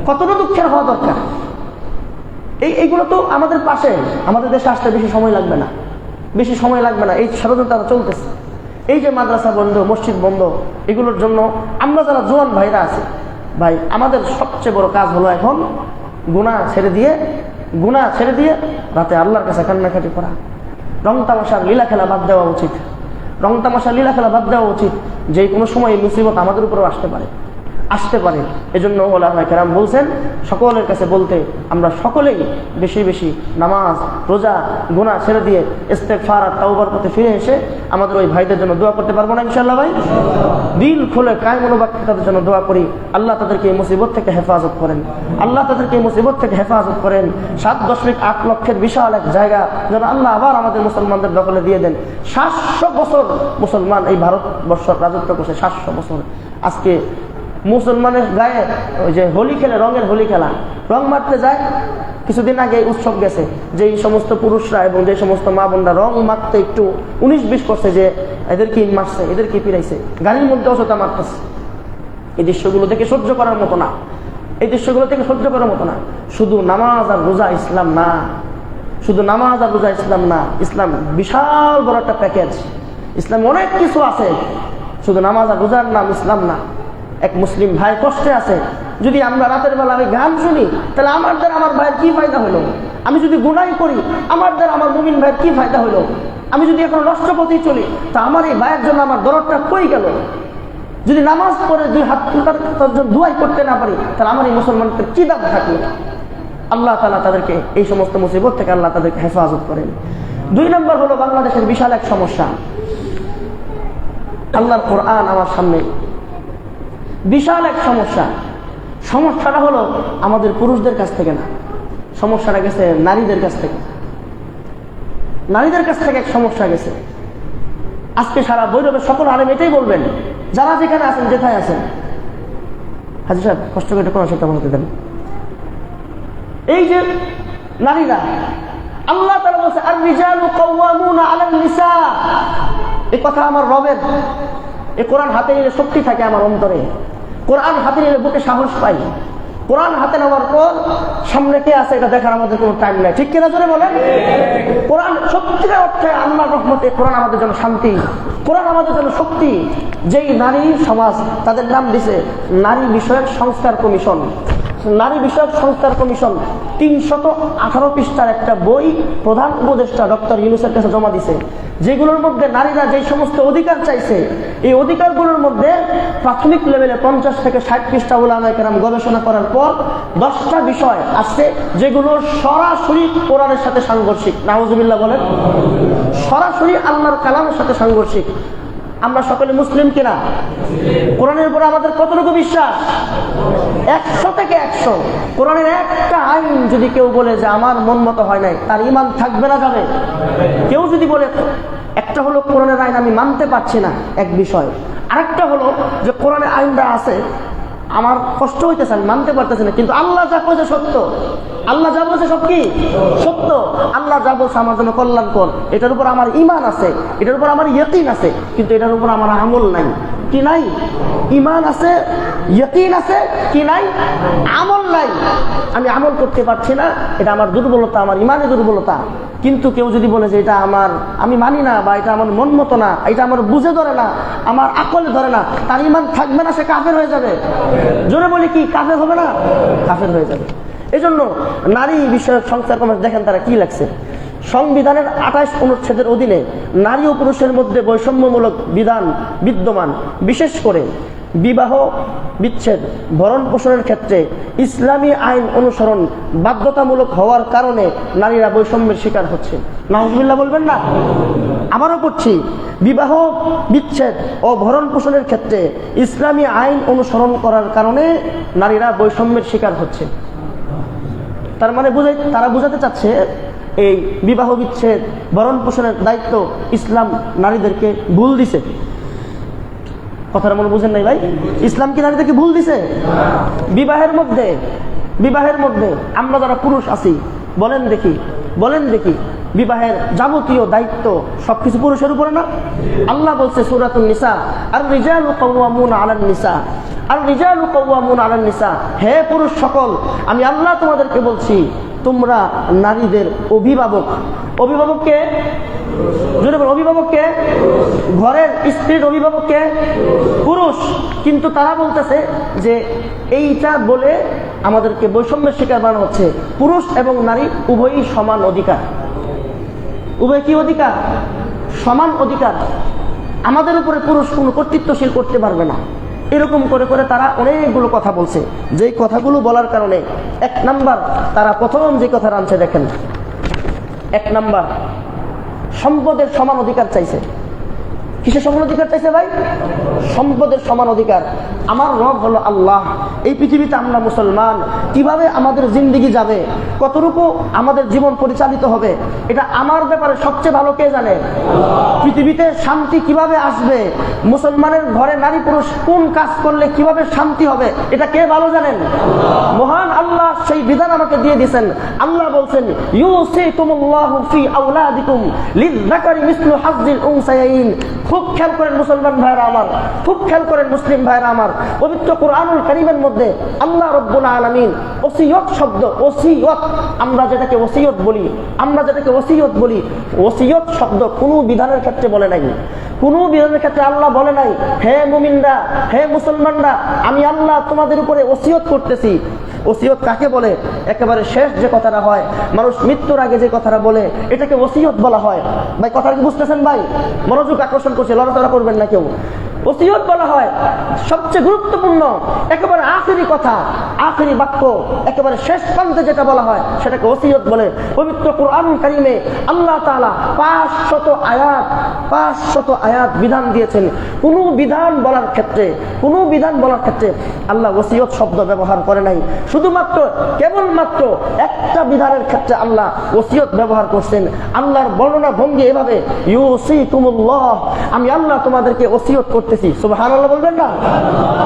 কতটা দুঃখের হওয়া দরকার। এইগুলো তো আমাদের পাশে, আমাদের দেশে আসতে বেশি সময় লাগবে না, বেশি সময় লাগবে না। এই ষড়যন্ত্র চলতেছে। এই যে মাদ্রাসা বন্ধ, মসজিদ বন্ধ, এগুলোর জন্য আমরা যারা জোয়ান ভাইরা আছে, ভাই আমাদের সবচেয়ে বড় কাজ হলো এখন গুনাহ ছেড়ে দিয়ে রাতে আল্লাহর কাছে কান্নাকাটি করা। রং তামাশার লীলা খেলা বাদ দেওয়া উচিত, রং তামাশার লীলা খেলা বাদ দেওয়া উচিত। যে কোনো সময় এই মুসিবত আমাদের উপরেও আসতে পারে। এজন্য ওলামায়ে কেরাম বলছেন সকলের কাছে বলতে, আমরা সকলেই বেশি বেশি নামাজ, রোজা, গুনাহ ছেড়ে দিয়ে ইস্তেগফার আর তাওবার পথে ফিরে এসে আমাদের ওই ভাইদের জন্য দোয়া করতে পারবো না ইনশাআল্লাহ ভাই? দিল খুলে কায় মনোবাক্য তাদের জন্য দোয়া করি, আল্লাহ তাদেরকে এই মুসিবত থেকে হেফাজত করেন, আল্লাহ তাদেরকে এই মুসিবত থেকে হেফাজত করেন। 7.8 লক্ষের বিশাল এক জায়গা যেন আল্লাহ আবার আমাদের মুসলমানদের দখলে দিয়ে দেন। 700 বছর মুসলমান এই ভারতবর্ষ রাজত্ব করছে, 700 বছর। আজকে মুসলমানের গায়ে ওই যে হোলি খেলে, রঙের হোলি খেলা, রং মারতে যায়। কিছুদিন আগে উৎসব গেছে, যে সমস্ত পুরুষরা এবং যে সমস্ত মা বোনরা রং মারতে একটু 19-20 করছে, যে এদের কি মারছে, এদের কি পিড়াইছে, গাড়ির মধ্যে অসতা মারতেছে। এই দৃশ্যগুলো থেকে সহ্য করার মতো না, এই দৃশ্যগুলো থেকে সহ্য করার মতো না। শুধু নামাজ আর রোজা ইসলাম না, শুধু নামাজ আর রোজা ইসলাম না। ইসলাম বিশাল বড় একটা প্যাকেজ। ইসলাম অনেক কিছু আছে, শুধু নামাজ আর রোজার নাম ইসলাম না। এক মুসলিম ভাই কষ্টে আছে, যদি আমরা রাতের বেলা আমি গান শুনি, তাহলে আমার দ্বারা আমার ভাইয়ের কি ফায়দা হলো? আমি যদি গুনাহ করি, আমার দ্বারা আমার মুমিন ভাইয়ের কি ফায়দা হলো? আমি যদি এখন নষ্ট পথেই চলি, তা আমার এই ভাইয়ের জন্য আমার দরদটা কই গেল? যদি নামাজ পড়ে 2 হাত তার জন্য দুয়াই করতে না পারি, তাহলে আমার এই মুসলমানদের কি দাম থাকলো? আল্লাহ তাআলা তাদেরকে এই সমস্ত মুসিবত থেকে আল্লাহ তাদেরকে হেফাজত করেন। 2 নম্বর হলো বাংলাদেশের বিশাল এক সমস্যা। আল্লাহর কোরআন আমার সামনে বিশাল এক সমস্যা। সমস্যাটা হলো আমাদের পুরুষদের কাছ থেকে না, সমস্যাটা গেছে নারীদের কাছ থেকে। নারীদের কাছ থেকে এক সমস্যা গেছে। আজকে সারা বৈরবের সকল আলেম এটাই বলবেন, যারা যেখানে আছেন, যেথায় আছেন। হাজী সাহেব কষ্ট করে কোরআন শরীফটা বলতে দেন। এই যে নারীরা, আল্লাহ তাআলা বলেছে আর-রিজালু কাওয়ামুনা আলান নিসা। এই কথা আমার রবের। এই কোরআন হাতে নিলে শক্তি থাকে আমার অন্তরে, কোরআন হাতে নিলে বুকে সাহস পাই। কোরআন হাতে নেওয়ার পর সামনে কে আছে এটা দেখার আমাদের কোনো টাইম নাই, ঠিক কিনা জোরে বলেন? কোরআন সত্যিকার অর্থে আল্লাহর রহমতে কোরআন আমাদের জন্য শান্তি, কোরআন আমাদের জন্য শক্তি। যেই নারী সমাজ, তাদের নাম দিছে নারী বিষয়ক সংস্কার কমিশন। নারী বিষয়ক সংস্কার কমিশন 318 পৃষ্ঠার একটা বই প্রধান উপদেষ্টা ডক্টর ইউনূসের কাছে জমা দিছে, যেগুলোর মধ্যে নারীরা যে সমস্ত অধিকার চাইছে, এই অধিকারগুলোর মধ্যে প্রাথমিক লেভেলে 50 থেকে 60 পৃষ্ঠা উলামায়ে কেরাম গবেষণা করার পর 10টা বিষয় আছে যেগুলো সরাসরি কোরআনের সাথে সাংঘর্ষিক। নাউজুবিল্লাহ বলেন, সরাসরি আল্লাহর কালামের সাথে সাংঘর্ষিক। আমরা সকলে মুসলিম কিনা? কোরআনের উপর আমাদের কতটুকু বিশ্বাস? 100 থেকে 100। কোরআনের একটা আইন যদি কেউ বলে যে আমার মন মতো হয় নাই, তার ঈমান থাকবে না যাবে? কেউ যদি বলে, একটা হলো কোরআনের আইন আমি মানতে পারছি না, এক বিষয়। আরেকটা হলো যে কোরআনের আইনটা আছে, আমার কষ্ট হইতেছে, আমি মানতে পারতেছি না, কিন্তু আল্লাহ যা বলছে সত্য, আল্লাহ যা বলছে সব কি সত্য, আল্লাহ যা বলছে আমার জন্য কল্যাণকর, এটার উপর আমার ঈমান আছে, এটার উপর আমার ইয়াকিন আছে, কিন্তু এটার উপর আমার আমল নাই। কি নাই? ঈমান আছে, ইয়াকিন আছে, কি নাই? আমল নাই। আমি আমল করতে পারছি না, এটা আমার দুর্বলতা, আমার ঈমানের দুর্বলতা। কিন্তু কেউ যদি বলে যে এটা আমার, আমি মানি না, বা এটা আমার মন মতো না, এটা আমার বুঝে ধরে না, আমার আকলে ধরে না, তার ঈমান থাকবে না, সে কাফের হয়ে যাবে। জোরে বলি কি কাফের হবে না? কাফের হয়ে যাবে। এজন্য নারী বিষয়ক সংস্কার কমিশন দেখেন তারা কি লাগছে। সংবিধানের 28 অনুচ্ছেদের অধীনে নারী ও পুরুষের মধ্যে বৈষম্যমূলক বিধান বিদ্যমান। বিশেষ করে বিবাহ বিচ্ছেদ, ভরণ পোষণের ক্ষেত্রে ইসলামী আইন অনুসরণ বাধ্যতামূলক হওয়ার কারণে নারীরা বৈষম্যের শিকার হচ্ছে। নাউজুবিল্লাহ বলবেন না? আবারও পড়ছি, বিবাহ বিচ্ছেদ ও ভরণ পোষণের ক্ষেত্রে ইসলামী আইন অনুসরণ করার কারণে নারীরা বৈষম্যের শিকার হচ্ছে। তার মানে তারা বুঝাতে চাচ্ছে এই বিবাহ বিচ্ছেদ ভরণ পোষণের দায়িত্ব ইসলাম নারীদেরকে ভুল দিছে। কথাটা মনে বুঝেন নাই ভাই? ইসলাম কি নারীদেরকে ভুল দিছে? বিবাহের মধ্যে আমরা যারা পুরুষ আছি বলেন দেখি বিবাহের যাবতীয় দায়িত্ব সবকিছু পুরুষের উপরে না? আল্লাহ বলছে সূরাতুন নিসা, আর রিজালু কাওয়ামুনা আলান নিসা, আর রিজালু কাওয়ামুনা আলান নিসা, হে পুরুষ সকল, আমি আল্লাহ তোমাদেরকে বলছি তোমরা নারীদের অভিভাবক। অভিভাবককে অভিভাবককে ঘরের স্ত্রীর অভিভাবককে পুরুষ। কিন্তু তারা বলতেছে যে এইটা বলে আমাদেরকে বৈষম্যের শিকার বানানো হচ্ছে। পুরুষ এবং নারী উভয়ই সমান অধিকার। উভয় কি অধিকার? সমান অধিকার। আমাদের উপরে পুরুষ কোনো কর্তৃত্বশীল করতে পারবে না। এরকম করে করে তারা অনেকগুলো কথা বলছে। যেই কথাগুলো বলার কারণে এক নাম্বার, তারা প্রথম যে কথা আনছে দেখেন, এক নাম্বার সম্পদের সমান অধিকার চাইছে। কিসের সমান অধিকার চাইছে ভাই? সম্পদের সমান অধিকার। আমার রব হলো আল্লাহ। এই পৃথিবীতে আমরা মুসলমান, কিভাবে আমাদের জিন্দেগি যাবে, কতটুকু আমাদের জীবন পরিচালিত হবে, এটা আমার ব্যাপারে সবচেয়ে ভালো কে জানে? পৃথিবীতে শান্তি কিভাবে আসবে, মুসলমানের ঘরে নারী পুরুষ কোন কাজ করলে কিভাবে শান্তি হবে, এটা কে ভালো জানেন? মহান আল্লাহ সেই বিধান আমাকে দিয়ে দিয়েছেন। আল্লাহ বলছেন ইউসিকুমুল্লাহু ফি আওলাদিকুম লিযযাকারি মিসলু হাজ্জিল উনসায়াইন। খুব খেয়াল করেন মুসলমান ভাইরা আমার, খুব খেয়াল করেন মুসলিম ভাইরা আমার। পবিত্র কুরআনুল কারীমের মধ্যে আল্লাহ রাব্বুল আলামিন ওসিয়ত শব্দ, ওসিয়ত আমরা যেটাকে ওসিয়ত বলি, ওসিয়ত শব্দ কোনো বিধানের ক্ষেত্রে বলে নাই। কোনো বিধানের ক্ষেত্রে আল্লাহ বলে নাই হে মুমিনরা, হে মুসলমানরা, আমি আল্লাহ তোমাদের উপরে ওসিয়ত করতেছি। ওসিয়ত কাকে বলে? একেবারে শেষ যে কথাটা হয়, মানুষ মৃত্যুর আগে যে কথাটা বলে, এটাকে ওসিয়ত বলা হয়। ভাই কথাটা কি বুঝতেছেন ভাই? মনোযোগ আকর্ষণ করছে, লড়াচড়া করবেন না কেউ। ওসিয়ত বলা হয় সবচেয়ে গুরুত্বপূর্ণ, একেবারে আখেরি কথা, আখেরি বাক্য, একেবারে শেষ প্রান্তে যেটা বলা হয় সেটাকে ওসিয়ত বলে। পবিত্র কুরআনুল কারীমে আল্লাহ তাআলা 500 আয়াত বিধান দিয়েছেন। কোনো বিধান বলার ক্ষেত্রে আল্লাহ ওসিয়ত শব্দ ব্যবহার করে নাই। শুধুমাত্র কেবলমাত্র একটা বিধানের ক্ষেত্রে আল্লাহ ওসিয়ত ব্যবহার করছেন। আল্লাহর বর্ণনা ভঙ্গি এভাবে, ইউসিকুমুল্লাহ, আমি আল্লাহ তোমাদেরকে ওসিয়ত করতেছি। সুবহানাল্লাহ বলবেন না?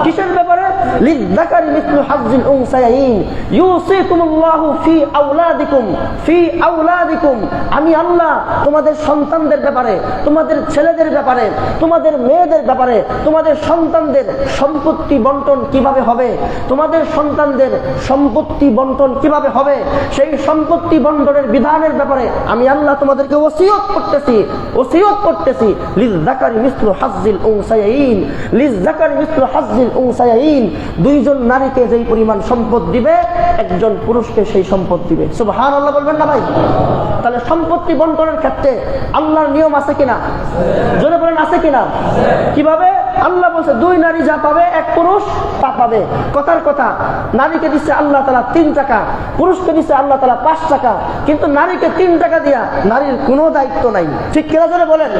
কিসের ব্যাপারে? লিযযাকারি মিসলু হাজ্জিল উনসায়াইন। ইউসিকুমুল্লাহু ফি আওলাদিকুম, আমি আল্লাহ তোমাদের সন্তানদের ব্যাপারে, তোমাদের ছেলেদের ব্যাপারে, তোমাদের মেয়েদের ব্যাপারে, তোমাদের সন্তানদের সম্পত্তি বন্টন কিভাবে হবে, তোমাদের সন্তানদের সম্পত্তি বন্টন কিভাবে হবে, সেই সম্পত্তি বন্টনের বিধানের ব্যাপারে আমি আল্লাহ তোমাদেরকে ওসিয়ত করতেছি। লিযযাকারি মিসলু হাজ্জিল উনসায়াইন, লিযযাকারি মিসলু হাজ্জিল উনসায়াইন। দুইজন নারীকে যেই পরিমাণ সম্পদ দিবে, একজন পুরুষকে সেই সম্পদ দিবে। সুবহানাল্লাহ বলবেন না ভাই? তাহলে সম্পত্তি বন্টনের ক্ষেত্রে আল্লাহর নিয়ম আছে কিনা? জোরে বলেন আছে কিনা? কিভাবে? আল্লাহ বলছে 2 নারী যা পাবে 1 পুরুষ তা পাবে। কথার কথা, নারীকে দিচ্ছে আল্লাহ তাআলা 3 টাকা, পুরুষকে দিচ্ছে আল্লাহ তাআলা 5 টাকা। কিন্তু নারীকে 3 টাকা দিয়া নারীর কোনো দায়িত্ব নাই, ঠিক কিনা জোরে বলেন?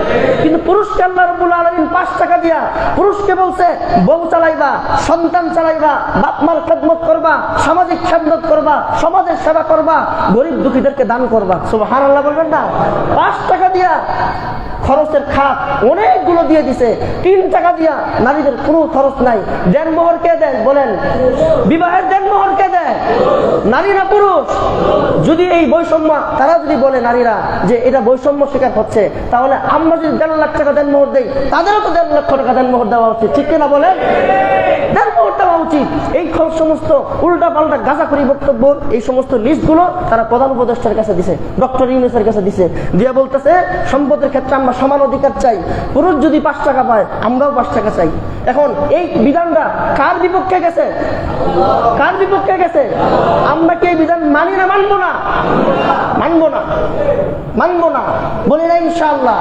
কিন্তু পুরুষকে আল্লাহ রাব্বুল আলামিন 5 টাকা দিয়া পুরুষকে বলছে বউ চালাইবা, সন্তান চালাইবা, বাপ মার খেদমত করবা, সামাজিক খেদমত করবা, সমাজের সেবা করবা, গরিব দুঃখীদেরকে দান করবা। সুবহানাল্লাহ বলবেন না? 5 টাকা দিয়া খরচের খাত অনেকগুলো দিয়ে দিছে। 3 টাকা দিয়া নারীদের কোনো খরচ নাই। দেনমোহর কে দেয় বলেন? বিবাহের দেনমোহর কে দেয়? নারী না পুরুষ? যদি এই বৈষম্য তারা যদি বলে নারীরা যে এটা বৈষম্য শিকার হচ্ছে, তাহলে আমরা যদি 1.5 লাখ টাকা দেনমোহর দেই, তাদেরও তো 1.5 লক্ষ টাকা দেনমোহর দেওয়া উচিত, ঠিক কিনা বলেন? দেনমোহর দেওয়া উচিত। এই সমস্ত উল্টা পাল্টা গাঁজাখুরি বক্তব্য, এই সমস্ত লিস্টগুলো তারা প্রধান উপদেষ্টার কাছে দিছে, ডক্টর ইউনূসের কাছে দিছে, দিয়ে বলতেছে সম্পদের ক্ষেত্রে আমরা সমান অধিকার চাই। পুরুষ যদি 5 টাকা পায়, আমরাও 5 টাকা চাই। এখন এই বিধানটা কার বিপক্ষে গেছে? কার বিপক্ষে গেছে? আমরা কি এই বিধান মানি না মানবো না? মানবো না বলি না ইনশাআল্লাহ,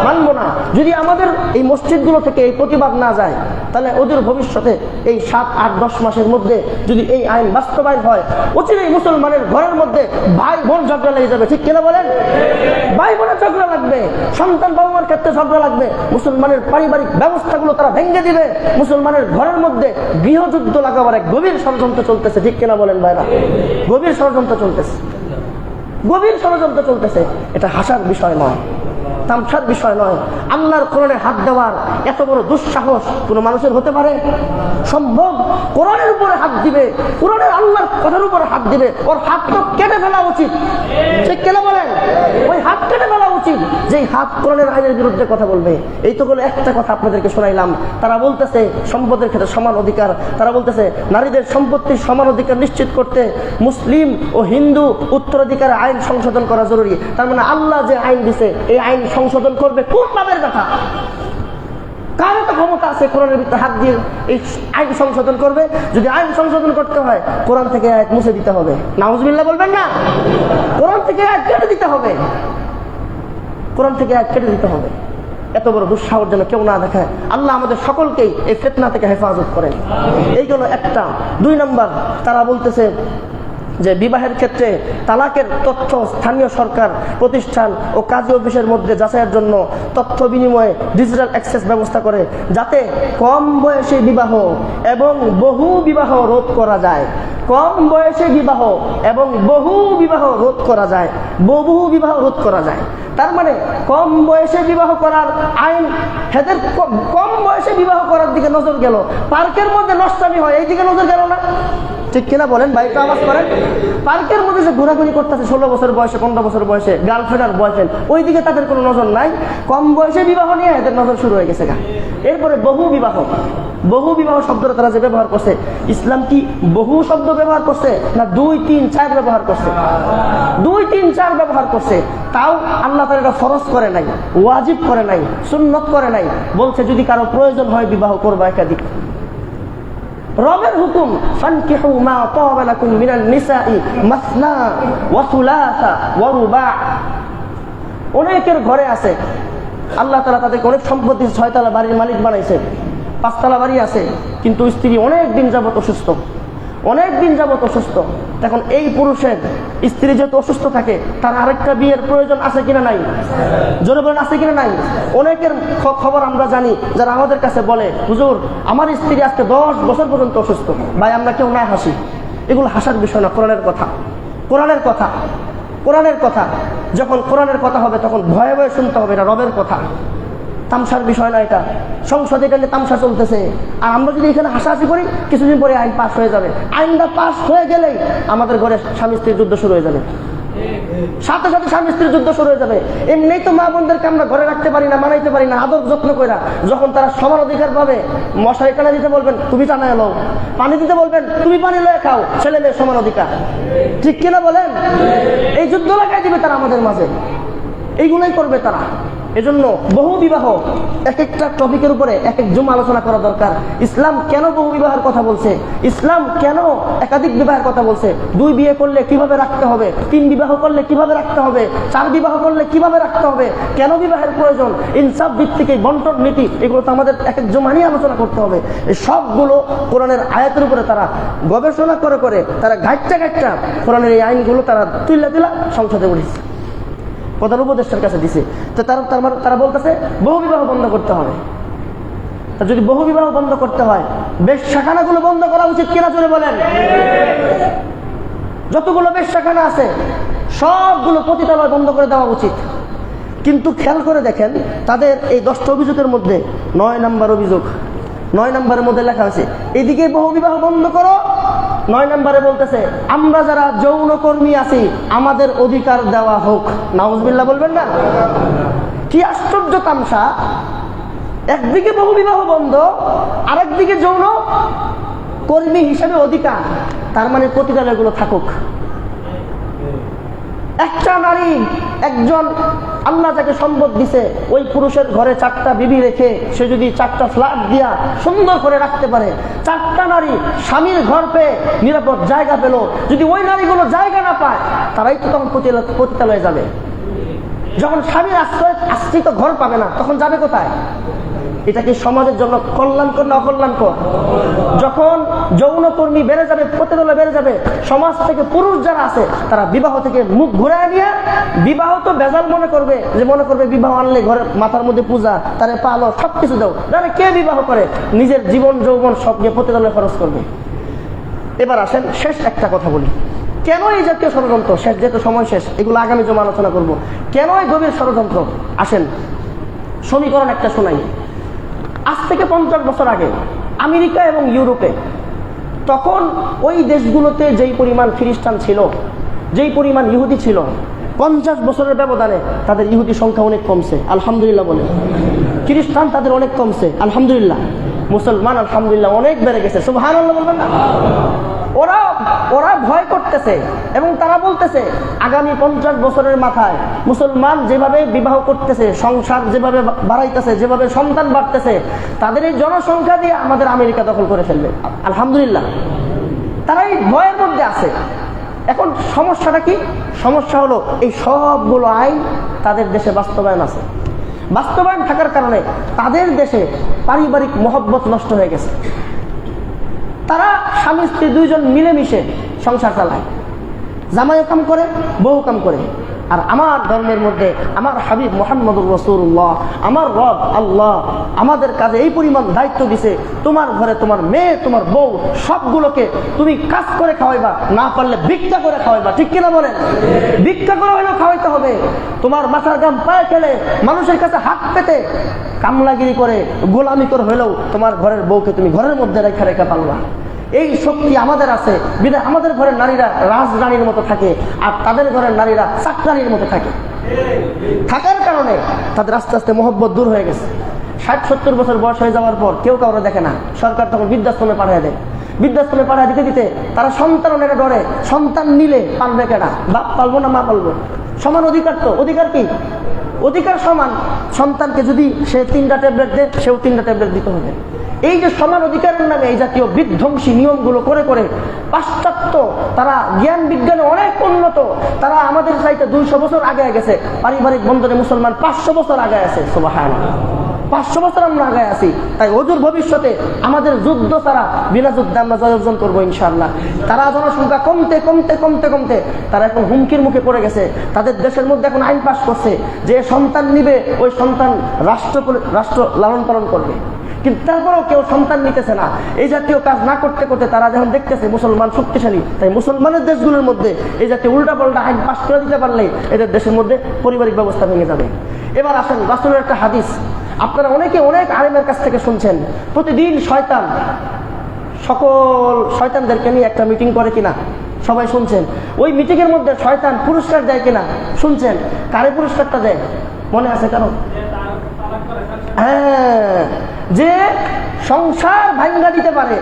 মানবো না। যদি আমাদের এই মসজিদগুলো থেকে এই প্রতিবাদ না যায়, তাহলে ওদের ভবিষ্যতে এই 7, 8, 10 মাসের মধ্যে যদি এই আইন বাস্তবায়ন হয়, অচিরেই মুসলমানের ঘরের মধ্যে ভাই বোন ঝগড়া লেগে যাবে, ঠিক কিনা বলেন? ভাই বোনের ঝগড়া লাগবে, সন্তান বাবা মার ক্ষেত্রে ঝগড়া লাগবে, মুসলমানের পারিবারিক ব্যবস্থাগুলো তারা ভেঙে দিবে, মুসলমানের ঘরের মধ্যে গৃহযুদ্ধ লাগাবার এক গভীর ষড়যন্ত্র চলতেছে, ঠিক কিনা বলেন ভাইরা? গভীর ষড়যন্ত্র চলতেছে। গভীর ষড়যন্ত্র চলতেছে। এটা হাসার বিষয় নয়, তামসার বিষয় নয়। আল্লাহর কোরআনে হাত দেওয়ার এত বড় দুঃসাহস কোনো মানুষের হতে পারে? সম্ভব? কোরআনের উপরে হাত দিবে, কোরআনের আল্লাহর কথার উপরে হাত দিবে, ওর হাত তো কেটে ফেলা উচিত। ঠিক কেন বলেন? ওই হাত কেটে ফেলা উচিত যেই হাত কোরআনের আইনের বিরুদ্ধে কথা বলবে। এই তো বলে একটা কথা আপনাদেরকে শোনাইলাম। তারা বলতেছে সম্পদের ক্ষেত্রে সমান অধিকার, তারা বলতেছে নারীদের সম্পত্তির সমান অধিকার নিশ্চিত করতে মুসলিম ও হিন্দু উত্তরাধিকার আইন সংশোধন করা জরুরি। তার মানে আল্লাহ যে আইন দিছে এই আইন সংশোধন করবে কোন পাবের কথা? কার তো ক্ষমতা আছে কোরআনের ভিতরে হাত দিয়ে এই আইন সংশোধন করবে? যদি আইন সংশোধন করতে হয় কোরআন থেকে আয়াত মুছে দিতে হবে। নাউজুবিল্লাহ বলবেন না? কোরআন থেকে আয়াত কেটে দিতে হবে, কোরআন থেকে আয়াত কেটে দিতে হবে। এত বড় দুঃসাহস যেন কেউ না দেখায়। আল্লাহ আমাদের সকলকেই এই ফিতনা থেকে হেফাজত করেন। এই জন্য একটা। 2 নম্বর, তারা বলতেছে যে বিবাহের ক্ষেত্রে তালাকের তথ্য স্থানীয় সরকার প্রতিষ্ঠান ও কাজী অফিসের মধ্যে যাচাইয়ের জন্য তথ্য বিনিময়ে ডিজিটাল অ্যাক্সেস ব্যবস্থা করে, যাতে কম বয়সে বিবাহ এবং বহু বিবাহ রোধ করা যায়। কম বয়সে বিবাহ এবং বহু বিবাহ রোধ করা যায়, বহু বিবাহ রোধ করা যায়। তার মানে কম বয়সে বিবাহ করার আইন, হেদের কম বয়সে বিবাহ করার দিকে নজর গেল। পার্কের মধ্যে নষ্টামি হয়, এই দিকে নজর গেল না? ঠিক কিনা বলেন? ভাই তো আওয়াজ করেন। পার্কের মধ্যে যে ঘোরাঘুরি করতেছে 16 বছর বয়সে, 15 বছর বয়সে, গার্লফ্রেন্ড আর বয়ফ্রেন্ড, ওই দিকে তাদের কোনো নজর নাই। কম বয়সে বিবাহ নিয়ে এদের নজর শুরু হয়ে গেছে। এরপরে বহু বিবাহ, বহু বিবাহ শব্দটা তারা যে ব্যবহার করছে, ইসলাম কি বহু শব্দ ব্যবহার করছে না 2, 3, 4 ব্যবহার করছে? 2, 3, 4 ব্যবহার করছে। তাও আল্লাহ তাআলা এটা ফরজ করে নাই, ওয়াজিব করে নাই, সুন্নত করে নাই। বলছে যদি কারো প্রয়োজন হয় বিবাহ করবা একাধিক। রবের হুকুম, ফানকিহু মা তাবা লাকুম মিনান নিসাই মাসনা ওয়া সুলাসা ওয়া রুবা। অনেকের ঘরে আছে আল্লাহ তাআলা তাদেরকে অনেক সম্পত্তি, 6 তলা বাড়ির মালিক বানাইছে, 5 তলা বাড়ি আছে, কিন্তু স্ত্রী অনেক দিন যাবত অসুস্থ, অনেক দিন যাবত অসুস্থ। এখন এই পুরুষের স্ত্রী যেহেতু অসুস্থ থাকে, তার আরেকটা বিয়ের প্রয়োজন আছে কিনা নাই? জোরে বলেন, আছে কিনা নাই? অনেকের খবর আমরা জানি যারা আমাদের কাছে বলে, হুজুর আমার স্ত্রী আজকে 10 বছর পর্যন্ত অসুস্থ। ভাই আমরা কেউ না হাসি, এগুলো হাসার বিষয় না। কোরআনের কথা, কোরআনের কথা, কোরআনের কথা। যখন কোরআনের কথা হবে তখন ভয়ে ভয়ে শুনতে হবে, এটা রবের কথা, তামসার বিষয় না। এটা সংসদে এটা নিয়ে তামসা চলতেছে, আর আমরা যদি এখানে হাসাহাসি করি কিছুদিন পরে আইন পাস হয়ে যাবে। আইনটা পাস হয়ে গেলেই আমাদের ঘরে স্বামী স্ত্রীর যুদ্ধ শুরু হয়ে যাবে, সাথে সাথে স্বামী স্ত্রীর যুদ্ধ শুরু হয়ে যাবে। এমনিই তো মা বোনদেরকে আমরা ঘরে রাখতে পারি না, মানাইতে পারি না আদর যত্ন করে। যখন তারা সমান অধিকার পাবে, মশারি টানা দিতে বলবেন তুমি টানায় লও, পানি দিতে বলবেন তুমি পানি লয়ে খাও, ছেলে মেয়ে সমান অধিকার। ঠিক কিনা বলেন? এই যুদ্ধ লাগাই দিবে তারা আমাদের মাঝে, এইগুলাই করবে তারা। এজন্য বহু বিবাহ এক একটা টপিকের উপরে এক এক জুম আলোচনা করা দরকার। ইসলাম কেন বহু বিবাহের কথা বলছে, ইসলাম কেন একাধিক বিবাহের কথা বলছে, 2 বিয়ে করলে কিভাবে রাখতে হবে, 3 বিবাহ করলে কিভাবে রাখতে হবে, 4 বিবাহ করলে কিভাবে রাখতে হবে, কেন বিবাহের প্রয়োজন, ইনসাফ ভিত্তিক এই বন্টন নীতি, এগুলো তো আমাদের এক এক জুমা নিয়ে আলোচনা করতে হবে। এই সবগুলো কোরআনের আয়াতের উপরে তারা গবেষণা করে করে তারা ঘাটটা কোরআনের এই আইনগুলো তারা তুইলা সংসদে উঠেছে, প্রধান উপদেষ্টার কাছে দিছে। তো তারা বলতেছে বহু বিবাহ বন্ধ করতে হবে। যদি বহু বিবাহ বন্ধ করতে হয়, বেশ্যাখানাগুলো বন্ধ করা উচিত কিনা জোরে বলেন? যতগুলো বেশ্যাখানা আছে সবগুলো পতিতালয় বন্ধ করে দেওয়া উচিত। কিন্তু খেয়াল করে দেখেন তাদের এই 10টা অভিযোগের মধ্যে 9 নম্বর অভিযোগ, 9 নম্বরের মধ্যে লেখা আছে এদিকে বহু বিবাহ বন্ধ করো, 9 নম্বরে বলতেছে আমরা যারা যৌনকর্মী আছি আমাদের অধিকার দেওয়া হোক। নাউজুবিল্লাহ বলবেন না? কি আশ্চর্য তামসা! একদিকে বহু বিবাহ বন্ধ, আরেকদিকে যৌন কর্মী হিসেবে অধিকার। তার মানে পতিতালয়গুলো থাকুক। একটা নারী, একজন আল্লাহ যাকে সম্পদ দিছে, ওই পুরুষের ঘরে 4টা বিবি রেখে সে যদি 4টা ফ্ল্যাট দিয়া সুন্দর করে রাখতে পারে, 4টা নারী স্বামীর ঘর পেয়ে নিরাপদ জায়গা পেল, যদি ওই নারীগুলো জায়গা না পায় তারাই তো তখন পতিতালয়ে যাবে। যখন স্বামীর আশ্রিত ঘর পাবে না তখন যাবে কোথায়? এটা কি সমাজের জন্য কল্যাণকর না অকল্যাণকর? যখন যৌনকর্মী বেড়ে যাবে, পতিতালয় বেড়ে যাবে, সমাজ থেকে পুরুষ যারা আছে তারা বিবাহ থেকে মুখ ঘুরায় নিয়ে বিবাহ তো বেজাল মনে করবে, যে মনে করবে বিবাহ আনলে ঘরে মাথার মধ্যে পূজা, তারে পালো, সবকিছু দাও। জানে কে বিবাহ করে নিজের জীবন যৌবন সব নিয়ে পতিতালয়ে খরচ করবে। এবার আসেন শেষ একটা কথা বলি, কেন এই জাতীয় ষড়যন্ত্র? শেষ যেহেতু সময় শেষ, এগুলো আগামী জমা আলোচনা করব। কেন এই গভীর ষড়যন্ত্র? আসেন সমীকরণ একটা শোনাই। আজ থেকে 50 বছর আগে আমেরিকা এবং ইউরোপে, তখন ওই দেশগুলোতে যেই পরিমাণ খ্রিস্টান ছিল, যেই পরিমাণ ইহুদি ছিল, 50 বছরের ব্যবধানে তাদের ইহুদি সংখ্যা অনেক কমছে, আলহামদুলিল্লাহ বলে। খ্রিস্টান তাদের অনেক কমছে, আলহামদুলিল্লাহ। মুসলমান আলহামদুলিল্লাহ অনেক বেড়ে গেছে, সুবহানাল্লাহ বলবেন না? ওরা ভয় করতেছে এবং তারা বলতেছে আগামী 50 বছরের মাথায় মুসলমান যেভাবে বিবাহ করতেছে, সংসার যেভাবে বাড়াইতেছে, যেভাবে সন্তান বাড়তেছে, তাদের এই জনসংখ্যা দিয়ে আমাদের আমেরিকা দখল করে ফেলবে, আলহামদুলিল্লাহ। তারা এই ভয়ের মধ্যে আছে। এখন সমস্যাটা কি? সমস্যা হলো এই সবগুলো আইন তাদের দেশে বাস্তবায়ন আছে। বাস্তবায়ন থাকার কারণে তাদের দেশে পারিবারিক মহব্বত নষ্ট হয়ে গেছে। তারা স্বামী স্ত্রী দুইজন মিলেমিশে সংসার চালায়, জামাইও কাম করে, বউ কাম করে। আর আমার ধর্মের মধ্যে আমার হাবিব মুহাম্মদুর রাসূলুল্লাহ, আমার রব আল্লাহ আমাদের কাজে এই পরিমাণ দায়িত্ব দিছে, তোমার ঘরে তোমার মেয়ে, তোমার বউ সবগুলোকে তুমি কাজ করে খাওয়াইবা, না পারলে ভিক্ষা করে খাওয়াইবা, ঠিক কিনা বলেন? ভিক্ষা করে হলেও খাওয়াইতে হবে। তোমার মাথার গাম পায়ে ফেলে মানুষের কাছে হাত পেতে কামলাগিরি করে গোলামি করে হলেও তোমার ঘরের বউকে তুমি ঘরের মধ্যে রেখা রেখা পালবা। এই শক্তি আমাদের আছে বিধায় আমাদের ঘরের নারীরা রাজরানীর মতো থাকে, আর তাদের ঘরের নারীরা চাকরানির মতো থাকে। থাকার কারণে তাদের আস্তে আস্তে মহব্বত দূর হয়ে গেছে। 60-70 বছর বয়স হয়ে যাওয়ার পর কেউ কাউরে দেখে না, সরকার তখন বৃদ্ধাশ্রমে পাঠিয়ে দেয়। বৃদ্ধাশ্রমে পাঠিয়ে দিতে দিতে তারা সন্তান অনেক ডরে, সন্তান নিলে পালবে কেনা, বাপ পালবো না মা পালবো? সমান অধিকার তো, অধিকার কি? অধিকার সমান। সন্তানকে যদি সে 3টা ট্যাবলেট দেয়, সেও 3টা ট্যাবলেট দিতে হবে। এই যে সমান অধিকারের নামে এই জাতীয় বিধ্বংসী নিয়মগুলো করে করে পাশ্চাত্য, তারা জ্ঞান বিজ্ঞানে অনেক উন্নত, তারা আমাদের চাইতে 200 বছর আগে গেছে। পারিবারিক বন্ধনে মুসলমান 500 বছর আগে আছে, সুবহানাল্লাহ। 500 বছর আমরা আগে আছি। তাই অদূর ভবিষ্যতে আমাদের যুদ্ধ ছাড়া, বিনা যুদ্ধে আমরা জয় অর্জন করবো ইনশাআল্লাহ। তারা জনসংখ্যা কমতে কমতে কমতে কমতে তারা এখন হুমকির মুখে পড়ে গেছে। তাদের দেশের মধ্যে এখন আইন পাস করছে যে সন্তান নিবে ওই সন্তান রাষ্ট্র লালন পালন করবে, কিন্তু তারপরেও কেউ সন্তান নিতেছে না। এই জাতীয় কাজ না করতে করতে তারা যখন দেখতেছে মুসলমান শক্তিশালী, তাই মুসলমানের দেশগুলোর মধ্যে এই জাতীয় উল্টাপাল্টা আইন পাস করে দিতে পারলে এদের দেশের মধ্যে পারিবারিক ব্যবস্থা ভেঙে যাবে। এবার আসেন রাসূলের একটা হাদিস, আপনারা অনেকে অনেক আলেমের কাছ থেকে শুনছেন। প্রতিদিন শয়তান সকল শয়তানদেরকে নিয়ে একটা মিটিং করে কিনা সবাই শুনছেন। ওই মিটিংয়ের মধ্যে শয়তান পুরস্কার দেয় কিনা শুনছেন। কারে পুরস্কারটা দেয় মনে আছে কারো? হ্যাঁ, যে সংসার ভাঙ্গা দিতে পারে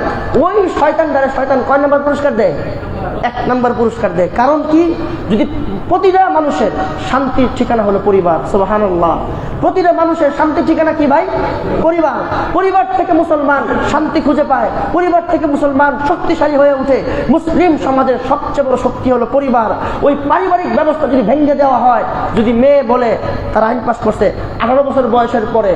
ওই শয়তানটারে শয়তান কয় নম্বর পুরস্কার দেয়? 1 নম্বর পুরস্কার দেয়। কারণ কি? যদি প্রতিটা মানুষের শান্তির ঠিকানা হলো পরিবার, সুবহানাল্লাহ। প্রতিটা মানুষের শান্তির ঠিকানা কি ভাই? পরিবার। পরিবার থেকে মুসলমান শান্তি খুঁজে পায়, পরিবার থেকে মুসলমান শক্তিশালী হয়ে ওঠে। মুসলিম সমাজের সবচেয়ে বড় শক্তি হলো পরিবার। ওই পারিবারিক ব্যবস্থা যদি ভেঙে দেওয়া হয়, যদি মেয়ে বলে তারা আইন পাস করছে 18 বছর বয়সের পরে,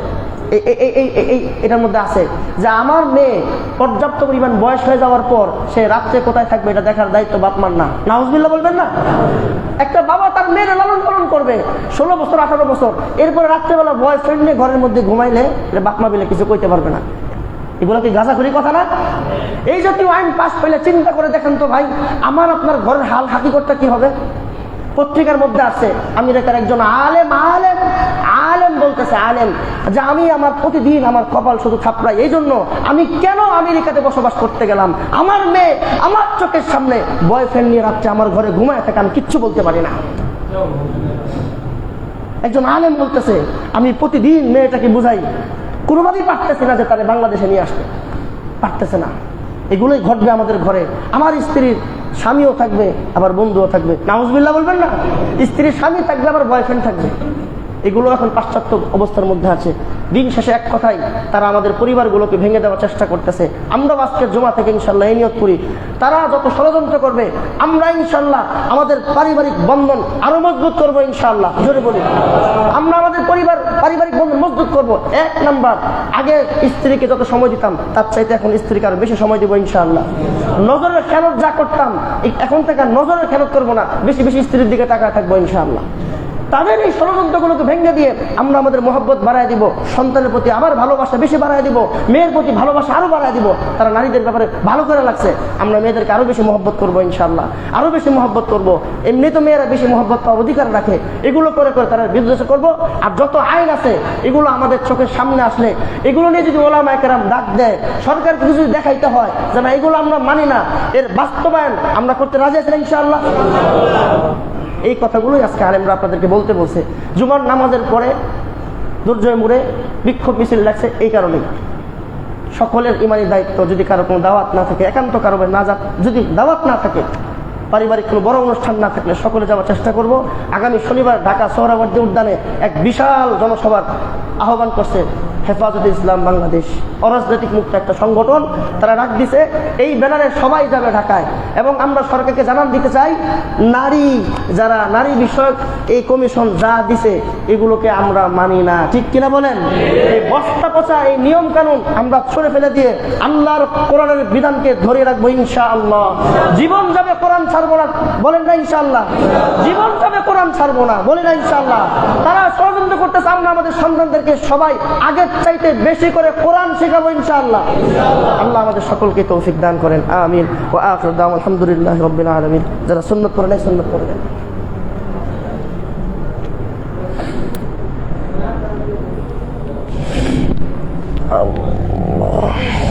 এটার মধ্যে আছে যে আমার মেয়ে পর্যাপ্ত পরিমাণ বয়স হয়ে যাওয়ার পর সে রাত্রে কোথায় থাকবে এটা দেখার দায়িত্ব বাপ মার না, নাউজুবিল্লাহ বলবেন না? একটা বাবা তার মেয়ের লালন পালন করবে 16 বছর 18 বছর, এরপরে রাত্রেবেলা বয়ফ্রেন্ড নিয়ে ঘরের মধ্যে ঘুমাইলে বাপ মা বিলে কিছু কইতে পারবে না। এগুলো কি গাঁজাখুরি কথা না? এই জাতীয় আইন পাস পেলে চিন্তা করে দেখেন তো ভাই, আমার আপনার ঘরের হাল হাকিকতটা কি হবে? পত্রিকার মধ্যে আছে আমেরিকার একজন আলেম বলতেছে, আলেম যে আমি আমার প্রতিদিন আমার কপাল শুধু থাপড়াই, এই জন্য আমি কেন আমেরিকাতে বসবাস করতে গেলাম? আমার মেয়ে আমার চোখের সামনে বয়ফ্রেন্ড নিয়ে রাত্রে আমার ঘরে ঘুমায় থাকে, আমি কিচ্ছু বলতে পারি না। একজন আলেম বলতেছে আমি প্রতিদিন মেয়েটাকে বুঝাই, কোনোভাবেই পারতেছে না যে তারে বাংলাদেশে নিয়ে আসতে, পারতেছে না। এগুলোই ঘটবে আমাদের ঘরে। আমার স্ত্রীর স্বামীও থাকবে, আবার বন্ধুও থাকবে, নাউজুবিল্লাহ বলবেন না? স্ত্রীর স্বামী থাকবে, আবার বয়ফ্রেন্ড থাকবে। এগুলো এখন পাশ্চাত্য অবস্থার মধ্যে আছে। দিন শেষে এক কথাই তারা আমাদের পরিবারগুলোকে ভেঙে দেওয়ার চেষ্টা করতেছে। আমরা আজকের জমা থেকে ইনশাল্লাহ এই নিয়ত করি, তারা যত ষড়যন্ত্র করবে আমরা ইনশাল্লাহ আমাদের পারিবারিক বন্ধন আরো মজবুত করবো ইনশাল্লাহ। জোরে বলি, আমরা আমাদের পারিবারিক বন্ধন মজবুত করবো। 1 নাম্বার, আগে স্ত্রীকে যত সময় দিতাম তার চাইতে এখন স্ত্রীকে আরো বেশি সময় দেবো ইনশাল্লাহ। নজরের খেয়ানত যা করতাম এখন থেকে নজরের খেয়ানত করবো না, বেশি বেশি স্ত্রীর দিকে তাকায় থাকবো ইনশাল্লাহ। তাদের এই ষড়যন্ত্রগুলোকে ভেঙে দিয়ে আমরা আমাদের মহব্বত বাড়ায় দিব, সন্তানের প্রতি আবার ভালোবাসা বেশি বাড়ায় দিব, মেয়ের প্রতি ভালোবাসা আরো বাড়ায় দিব। তারা নারীদের ব্যাপারে ভালো করে লাগছে, আমরা মেয়েদেরকে আরো বেশি মহব্বত করবো ইনশাআল্লাহ, আরো বেশি মহব্বত করবো। এমনি তো মেয়েরা বেশি মহব্বত পাওয়ার অধিকার রাখে, এগুলো করে করে তারা বিদ্বেষ করবো। আর যত আইন আছে এগুলো আমাদের চোখের সামনে আসলে এগুলো নিয়ে যদি ওলামায়ে কেরাম ডাক দেয়, সরকারকে কিছু দেখাইতে হয় যে না এগুলো আমরা মানি না, এর বাস্তবায়ন আমরা করতে রাজি আছি ইনশাআল্লাহ। এই কথাগুলোই আজকে আলেমরা আপনাদেরকে বলতে বলছে। জুমার নামাজের পরে দুর্জয় মোড়ে বিক্ষোভ মিছিল লাগছে এই কারণেই। সকলের ইমানি দায়িত্ব, যদি কারো কোনো দাওয়াত না থাকে, একান্ত কারো না যা, যদি দাওয়াত না থাকে, পারিবারিক কোনো বড় অনুষ্ঠান না থাকলে সকলে যাওয়ার চেষ্টা করব। আগামী শনিবার ঢাকা সোহরাওয়ার্দী উদ্যানে এক বিশাল জনসভার আহ্বান করছে হেফাজতে ইসলাম বাংলাদেশ, অরাজনৈতিক মুক্ত একটা সংগঠন, তারা ডাক দিছে এই ব্যানারে সবাই যাবে ঢাকায়। এবং আমরা সরকারকে জানান দিতে চাই, নারী যারা নারী বিষয়ক এই কমিশন যা দিছে এগুলোকে আমরা মানি না, ঠিক কিনা বলেন? এই বস্তা পচা এই নিয়ম কানুন আমরা ছড়ে ফেলে দিয়ে আল্লাহর কোরআনের বিধানকে ধরে রাখবো ইনশাআল্লাহ। জীবন যাবে কোরআন ছাড়বো না, বলেন না ইনশাআল্লাহ? জীবন যাবে কোরআন ছাড়বো না, বলেন না ইনশাআল্লাহ? তারা ষড়যন্ত্র করতেছে, আমরা আমাদের সন্তানদেরকে সবাই আগের চাইতে বেশি করে কোরআন শেখাবো ইনশাআল্লাহ। আল্লাহ আমাদের সকলকে তৌফিক দান করেন, আমিন। ওয়া আখিরু দাওয়ানা আলহামদুলিল্লাহি রাব্বিল আলামিন। যারা সুন্নাত পড়ে নাই সুন্নাত পড়বেন। আল্লাহ